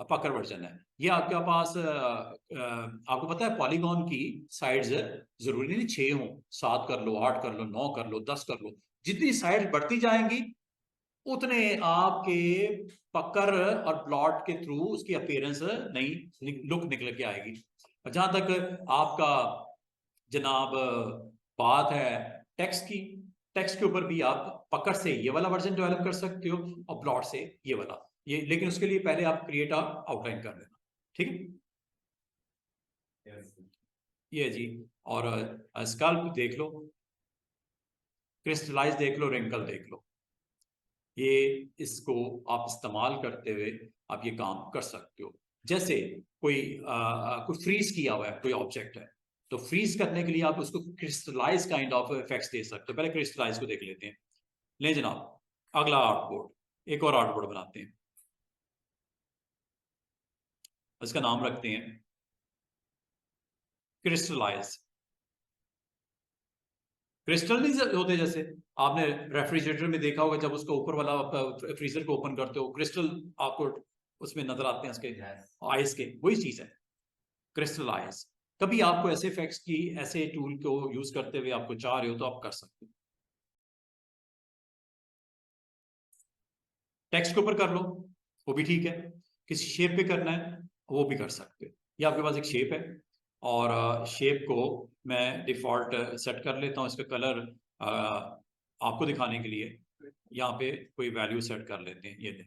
पकर वर्जन है। ये आपके पास आपको पता है पॉलीगॉन की साइड्स जरूरी नहीं 6 हो, 7 कर लो, 8 कर लो, 9 कर लो, 10 कर लो, जितनी साइड बढ़ती जाएंगी उतने आपके पकड़ और प्लॉट के थ्रू उसकी अपीयरेंस नहीं लुक निकल के आएगी। जहां तक आपका जनाब बात है टेक्स्ट की, टेक्स्ट के ऊपर भी आप पकड़ से ये वाला वर्जन डेवलप कर सकते हो और प्लॉट से ये वाला, ये लेकिन उसके लिए पहले आप क्रिएट आउटलाइन कर लेना, ठीक है। ये जी, और स्कल्प देख लो, क्रिस्टलाइज देख लो, रिंकल देख लो, ये इसको आप इस्तेमाल करते हुए आप ये काम कर सकते हो। जैसे कोई फ्रीज किया हुआ है कोई ऑब्जेक्ट है, तो फ्रीज करने के लिए आप उसको क्रिस्टलाइज काइंड ऑफ इफेक्ट्स दे सकते हो। पहले क्रिस्टलाइज को देख लेते हैं। ले जनाब, अगला आर्टबोर्ड, एक और आर्टबोर्ड बनाते हैं, इसका नाम रखते हैं क्रिस्टलाइज। क्रिस्टल नहीं होते जैसे आपने रेफ्रिजरेटर में देखा होगा, जब उसको ऊपर वाला फ्रीजर को ओपन करते हो क्रिस्टल आपको उसमें नजर आते हैं उसके आइस के, वही चीज है क्रिस्टलाइज। कभी आपको ऐसे इफेक्ट्स की ऐसे टूल को यूज करते हुए आपको चाह रहे हो तो आप कर सकते हो। टेक्स्ट के ऊपर कर लो वो भी ठीक है, किसी शेप पे करना है वो भी कर सकते हो। ये आपके पास एक शेप है और शेप को मैं डिफॉल्ट सेट कर लेता हूँ, इसका कलर आपको दिखाने के लिए यहाँ पे कोई वैल्यू सेट कर लेते हैं, ये दें,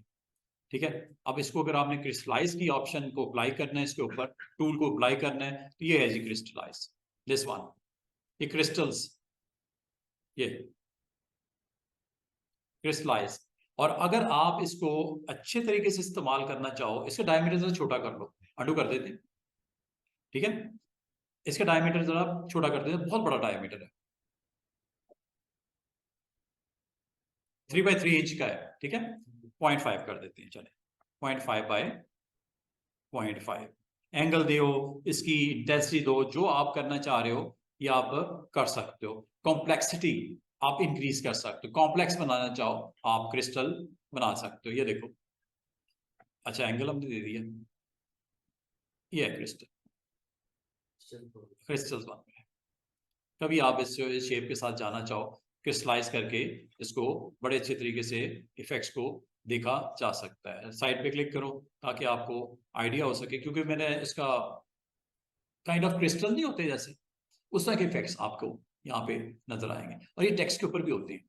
ठीक है। अब इसको अगर आपने क्रिस्टलाइज की ऑप्शन को अप्लाई करना है, इसके ऊपर टूल को अप्लाई करना है, तो ये है जी क्रिस्टलाइज, दिस वन, ये क्रिस्टल्स, ये क्रिस्टलाइज। और अगर आप इसको अच्छे तरीके से इस्तेमाल करना चाहो, इसका डायमीटर जरा छोटा कर लो, अंडू कर देते हैं, ठीक है। इसका डायमीटर जरा छोटा कर देते हैं, बहुत बड़ा डायमीटर है, 3x3 इंच का है, ठीक है। 0.5 कर देते हैं, चले 0.5 बाय 0.5। एंगल दो, इसकी इंटेंसिटी दो, जो आप करना चाह रहे हो ये आप कर सकते हो। कॉम्प्लेक्सिटी आप इंक्रीज कर सकते हो, कॉम्प्लेक्स बनाना चाहो आप क्रिस्टल बना सकते हो, ये देखो। अच्छा एंगल हमने दे दिया, ये है क्रिस्टल, क्रिस्टल्स बन गए। कभी आप इस शेप के साथ जाना चाहो, क्रिस्टलाइज करके इसको बड़े अच्छे तरीके से इफेक्ट्स को देखा जा सकता है। साइड पे क्लिक करो ताकि आपको आइडिया हो सके, क्योंकि मैंने इसका काइंड ऑफ क्रिस्टल नहीं होते जैसे, उस तरह के इफेक्ट्स आपको यहाँ पे नजर आएंगे, और ये टेक्स्ट के ऊपर भी होते हैं।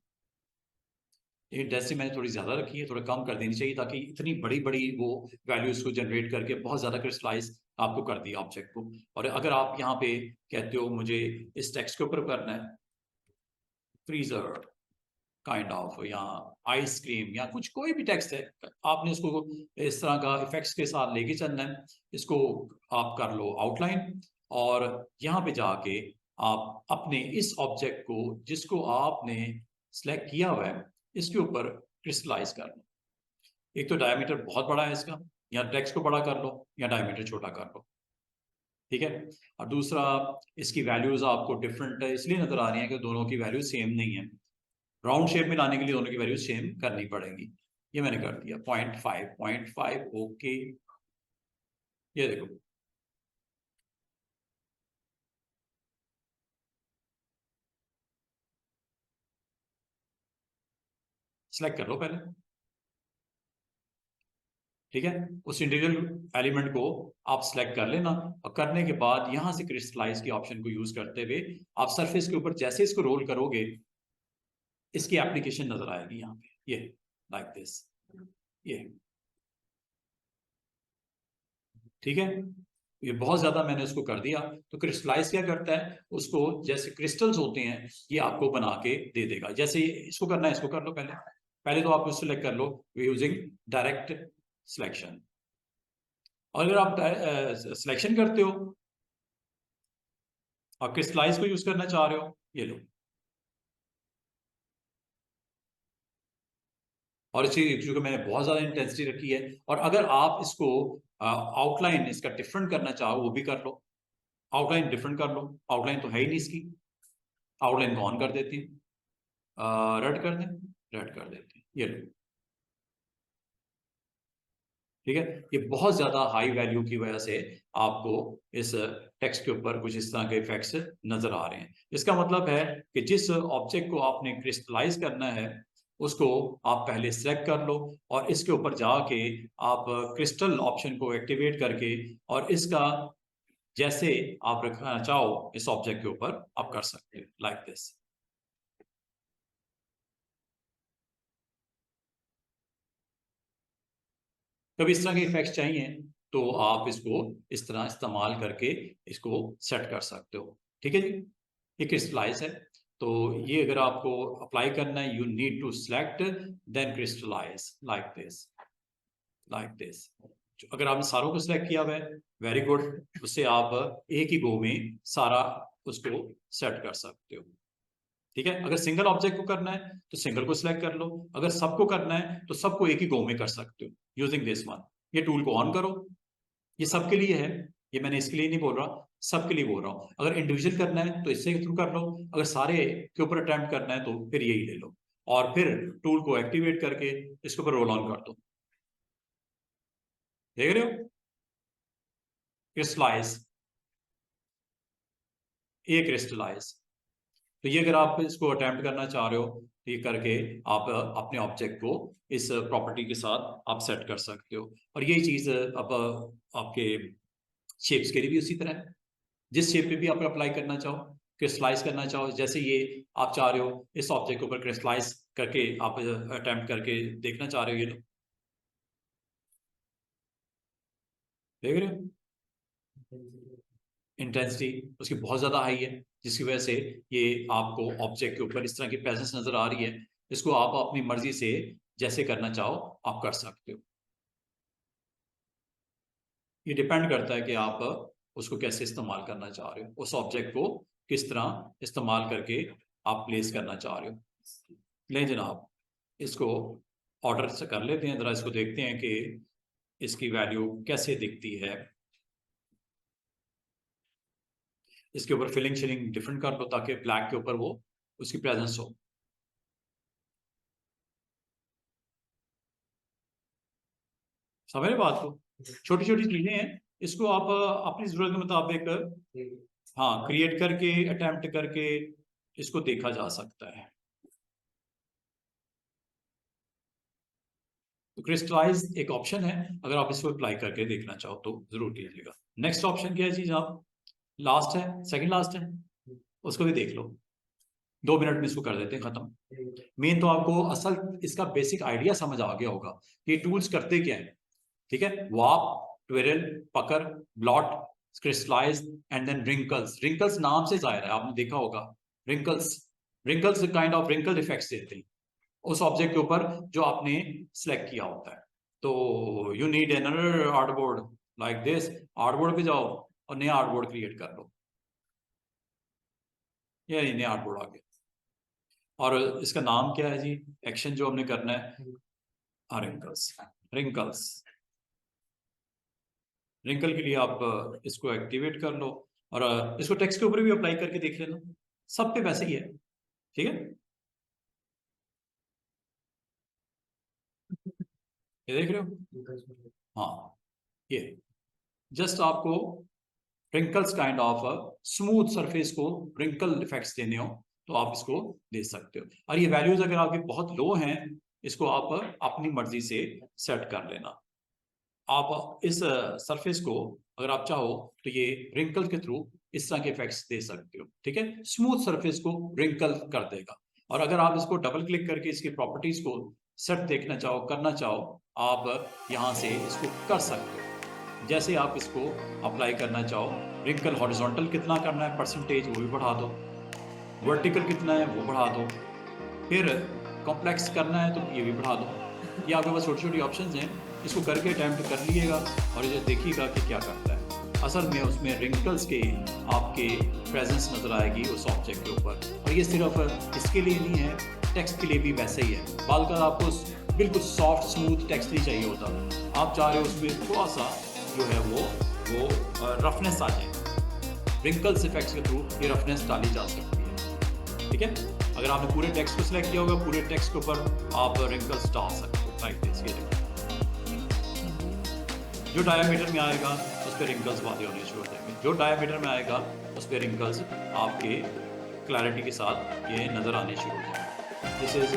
ये इंटेंसिटी मैंने थोड़ी ज्यादा रखी है, थोड़ा कम कर देनी चाहिए, ताकि इतनी बड़ी बड़ी वो वैल्यूज को जनरेट करके बहुत ज्यादा क्रिस्टलाइज आपको कर दिया ऑब्जेक्ट को। और अगर आप यहाँ पे कहते हो मुझे इस टेक्स्ट के ऊपर करना है फ्रीजर काइंड ऑफ, या आइसक्रीम, या कुछ कोई भी टेक्स्ट है, आपने उसको इस तरह का इफेक्ट्स के साथ लेके चलना है, इसको आप कर लो आउटलाइन, और यहाँ पे जाके आप अपने इस ऑब्जेक्ट को जिसको आपने सिलेक्ट किया हुआ है इसके ऊपर क्रिस्टलाइज कर लो। एक तो डायमीटर बहुत बड़ा है इसका, या टेक्स्ट को बड़ा कर लो या डायमीटर छोटा कर लो, ठीक है। और दूसरा, इसकी वैल्यूज आपको डिफरेंट इसलिए नजर आ रही है कि दोनों की वैल्यू सेम नहीं है। राउंड शेप में लाने के लिए दोनों की वैल्यू सेम करनी पड़ेगी। ये मैंने कर दिया 0.5 ओके, ये देखो सिलेक्ट कर लो पहले, ठीक है। उस इंडिविजुअल एलिमेंट को आप सिलेक्ट कर लेना, और करने के बाद यहां से क्रिस्टलाइज के ऑप्शन को यूज करते हुए आप सरफेस के ऊपर जैसे इसको रोल करोगे इसकी एप्लीकेशन नजर आएगी यहाँ पे, ये लाइक दिस, ये ठीक है। ये बहुत ज्यादा मैंने उसको कर दिया, तो क्रिस्टलाइज क्या करता है, उसको जैसे क्रिस्टल्स होते हैं ये आपको बना के दे देगा। जैसे इसको करना है, इसको कर लो पहले, पहले तो आप सिलेक्ट कर लो यूजिंग डायरेक्ट सिलेक्शन। और अगर आप सिलेक्शन करते हो और क्रिस्टलाइज को यूज करना चाह रहे हो, ये लो। और इसी क्योंकि मैंने बहुत ज्यादा इंटेंसिटी रखी है, और अगर आप इसको आउटलाइन इसका डिफरेंट करना चाहो वो भी कर लो, आउटलाइन डिफरेंट कर लो। आउटलाइन तो है ही नहीं इसकी, आउटलाइन को ऑन कर देती है, रेड कर दें, रेड कर देते हैं, ये लो, ठीक है। ये बहुत ज्यादा हाई वैल्यू की वजह से आपको इस टेक्स्ट के ऊपर कुछ इस तरह के इफेक्ट्स नजर आ रहे हैं। इसका मतलब है कि जिस ऑब्जेक्ट को आपने क्रिस्टलाइज करना है उसको आप पहले सेलेक्ट कर लो और इसके ऊपर जाके आप क्रिस्टल ऑप्शन को एक्टिवेट करके और इसका जैसे आप रखना चाहो इस ऑब्जेक्ट के ऊपर आप कर सकते हो, लाइक दिस। कभी इस तरह के इफेक्ट्स चाहिए तो आप इसको इस तरह इस्तेमाल करके इसको सेट कर सकते हो, ठीक है जी। ये क्रिस्टलाइज है, तो ये अगर आपको अप्लाई करना है, you need to select then crystallize like this, like this. अगर आपने सारों को सिलेक्ट किया हुआ है, वेरी गुड, उससे आप एक ही गो में सारा उसको सेट कर सकते हो, ठीक है। अगर सिंगल ऑब्जेक्ट को करना है तो सिंगल को सिलेक्ट कर लो, अगर सबको करना है तो सबको एक ही गो में कर सकते हो यूजिंग दिस वन। ये टूल को ऑन करो, ये सबके लिए है, ये मैंने इसके लिए नहीं बोल रहा, सबके लिए बोल रहा हूँ। अगर इंडिविजुअल करना है तो इससे थ्रू कर लो, अगर सारे के ऊपर अटेम्प्ट करना है तो फिर यही ले लो और फिर टूल को एक्टिवेट करके इसके ऊपर रोल ऑन कर दो। देख रहे हो, क्रिस्टलाइज, ये क्रिस्टलाइज। तो ये अगर आप इसको अटेम्प्ट करना चाह रहे हो तो ये करके आप अपने ऑब्जेक्ट को इस प्रॉपर्टी के साथ आप सेट कर सकते हो। और यही चीज अब आपके शेप्स के लिए भी उसी तरह है, जिस शेप पे भी आप अप्लाई करना चाहो, क्रिस्टलाइज करना चाहो, जैसे ये आप चाह रहे हो इस ऑब्जेक्ट के ऊपर क्रिस्टलाइज करके आप अटेम्प्ट करके देखना चाह रहे हो, ये लो, देख रहे हो इंटेंसिटी उसकी बहुत ज्यादा हाई है, जिसकी वजह से ये आपको ऑब्जेक्ट के ऊपर इस तरह की प्रेजेंस नजर आ रही है। इसको आप अपनी मर्जी से जैसे करना चाहो आप कर सकते हो, ये डिपेंड करता है कि आप उसको कैसे इस्तेमाल करना चाह रहे हो, उस ऑब्जेक्ट को किस तरह इस्तेमाल करके आप प्लेस करना चाह रहे हो। ले जनाब, इसको ऑर्डर से कर लेते हैं, जरा इसको देखते हैं कि इसकी वैल्यू कैसे दिखती है। इसके ऊपर फिलिंग शिलिंग डिफरेंट कर लो ताकि ब्लैक के ऊपर वो उसकी प्रेजेंस हो। समझ बात को, छोटी छोटी चीजें हैं, इसको आप अपनी जरूरत के मुताबिक हाँ क्रिएट करके अटेम्प्ट करके इसको देखा जा सकता है। तो क्रिस्टलाइज एक ऑप्शन है, अगर आप इसको अप्लाई करके देखना चाहो तो जरूर कीजिएगा। नेक्स्ट ऑप्शन क्या है चीज, आप लास्ट है, सेकंड लास्ट है, उसको भी देख लो, 2 मिनट में इसको कर देते हैं खत्म। मेन तो आपको असल इसका बेसिक आइडिया समझ आ गया होगा कि टूल्स करते क्या है, ठीक है। Warp, twirl, pucker, blot, crystallise and then wrinkles. Wrinkles नाम से जाहिर है, आपने देखा होगा wrinkles, wrinkles kind of wrinkle effects देते हैं उस ऑब्जेक्ट के ऊपर जो आपने सिलेक्ट किया होता है। तो you need another artboard like this, artboard पे जाओ और नया आर्टबोर्ड क्रिएट कर लो, ये नया आर्टबोर्ड आ गया। और इसका नाम क्या है जी, एक्शन जो हमने करना है, रिंकल्स। रिंकल्स, रिंकल के लिए आप इसको एक्टिवेट कर लो और इसको टेक्स्ट के ऊपर भी अप्लाई करके देख लेना, सब पे वैसे ही है, ठीक है। ये देख रहे हो, हाँ ये जस्ट आपको wrinkles kind of smooth surface को रिंकल इफेक्ट्स देने हो तो आप इसको दे सकते हो। और ये वैल्यूज अगर आपके बहुत लो हैं, इसको आप अपनी मर्जी से सेट कर लेना। आप इस सरफेस को अगर आप चाहो तो ये रिंकल के थ्रू इस तरह के इफेक्ट्स दे सकते हो, ठीक है। स्मूथ सरफेस को रिंकल कर देगा। और अगर आप इसको डबल क्लिक करके इसकी प्रॉपर्टीज को सेट देखना चाहो, करना चाहो, आप यहाँ से इसको कर सकते हो। जैसे आप इसको अप्लाई करना चाहो, रिंकल हॉरिजॉन्टल कितना करना है परसेंटेज वो भी बढ़ा दो, वर्टिकल कितना है वो बढ़ा दो, फिर कॉम्प्लेक्स करना है तो ये भी बढ़ा दो। ये आपके पास छोटी छोटी ऑप्शंस हैं, इसको करके अटैम्प्ट कर लीजिएगा और ये देखिएगा कि क्या करता है। असल में उसमें रिंकल्स के आपके प्रेजेंस नजर आएगी उस ऑब्जेक्ट के ऊपर। और ये सिर्फ इसके लिए नहीं है, टेक्स्ट के लिए भी वैसे ही है। बाल का आपको बिल्कुल सॉफ्ट स्मूथ टेक्स्ट नहीं चाहिए होता, आप चाह रहे हो उसमें थोड़ा सा जो है वो रफनेस आ जाए, रिंकल्स इफेक्ट्स के थ्रू ये रफनेस डाली जा सकती है, ठीक है। अगर आपने पूरे टेक्स्ट को सिलेक्ट किया होगा, पूरे टेक्स्ट के ऊपर आप रिंकल्स डाल सकते हो लाइक दिस। ये जो डायमीटर में आएगा उस पर रिंकल्स वादे होने शुरू हो जाएंगे, जो डायमीटर में आएगा उस पर रिंकल्स आपके क्लैरिटी के साथ ये नज़र आने शुरू हो जाएंगे। दिस इज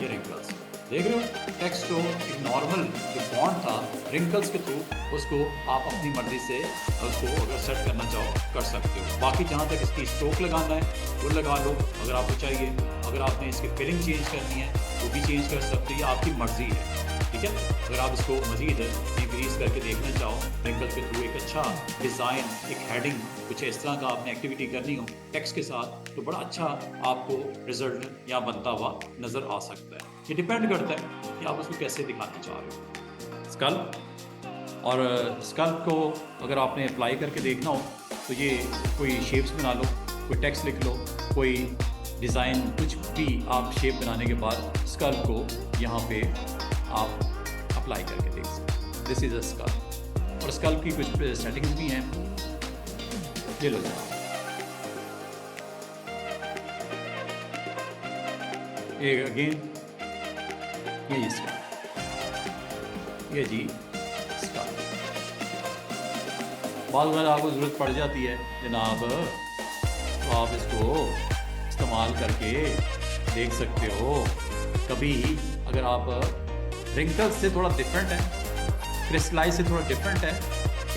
ये रिंकल्स। देख रहे हो टेक्स्ट को एक नॉर्मल जो फॉन्ट था रिंकल्स के थ्रू उसको आप अपनी मर्जी से उसको अगर सेट करना चाहो कर सकते हो। बाकी जहाँ तक इसकी स्ट्रोक लगाना है वो लगा लो अगर आपको चाहिए। अगर आपने इसकी फिलिंग चेंज करनी है वो भी चेंज कर सकते हो, ये आपकी मर्जी है। ठीक है, अगर आप इसको मजीद इंक्रीज करके देखना चाहो रिंकल्स के थ्रू एक अच्छा डिज़ाइन, एक हेडिंग कुछ इस तरह का आपने एक्टिविटी करनी हो टेक्स्ट के साथ, तो बड़ा अच्छा आपको रिजल्ट यहाँ बनता हुआ नज़र आ सकता है। ये डिपेंड करता है कि आप उसको कैसे दिखाना चाह रहे हो। स्कल और स्कल को अगर आपने अप्लाई करके देखना हो तो ये कोई शेप्स बना लो, कोई टेक्स्ट लिख लो, कोई डिज़ाइन, कुछ भी आप शेप बनाने के बाद स्कल को यहाँ पे आप अप्लाई करके देख सकते हैं। दिस इज़ अ स्कल और स्कल की कुछ सेटिंग्स भी हैं, ये लो जनाब। ये अगेन ये इसका ये जी इसका बाद में आपको ज़रूरत पड़ जाती है जनाब तो आप इसको इस्तेमाल करके देख सकते हो। कभी अगर आप रिंकल्स से थोड़ा डिफरेंट है, क्रिस्टलाइज से थोड़ा डिफरेंट है,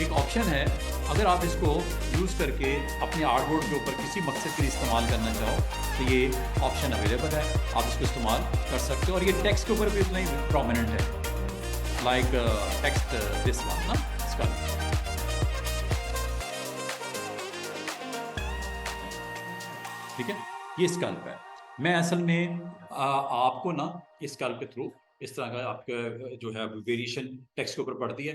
एक ऑप्शन है अगर आप इसको यूज़ करके अपने आर्टबोर्ड के ऊपर किसी मकसद के लिए इस्तेमाल करना चाहो तो ये ऑप्शन अवेलेबल है, आप इसको इस्तेमाल कर सकते हो। और ये टेक्स्ट के ऊपर भी उतना ही प्रोमिनेंट है, लाइक टेक्स्ट दिस वन ना इसका। ठीक है, ये स्कल्प है। मैं असल में आपको ना इस स्कल्प के थ्रू इस तरह का आपका जो है वेरिएशन टेक्स्ट के ऊपर पड़ती है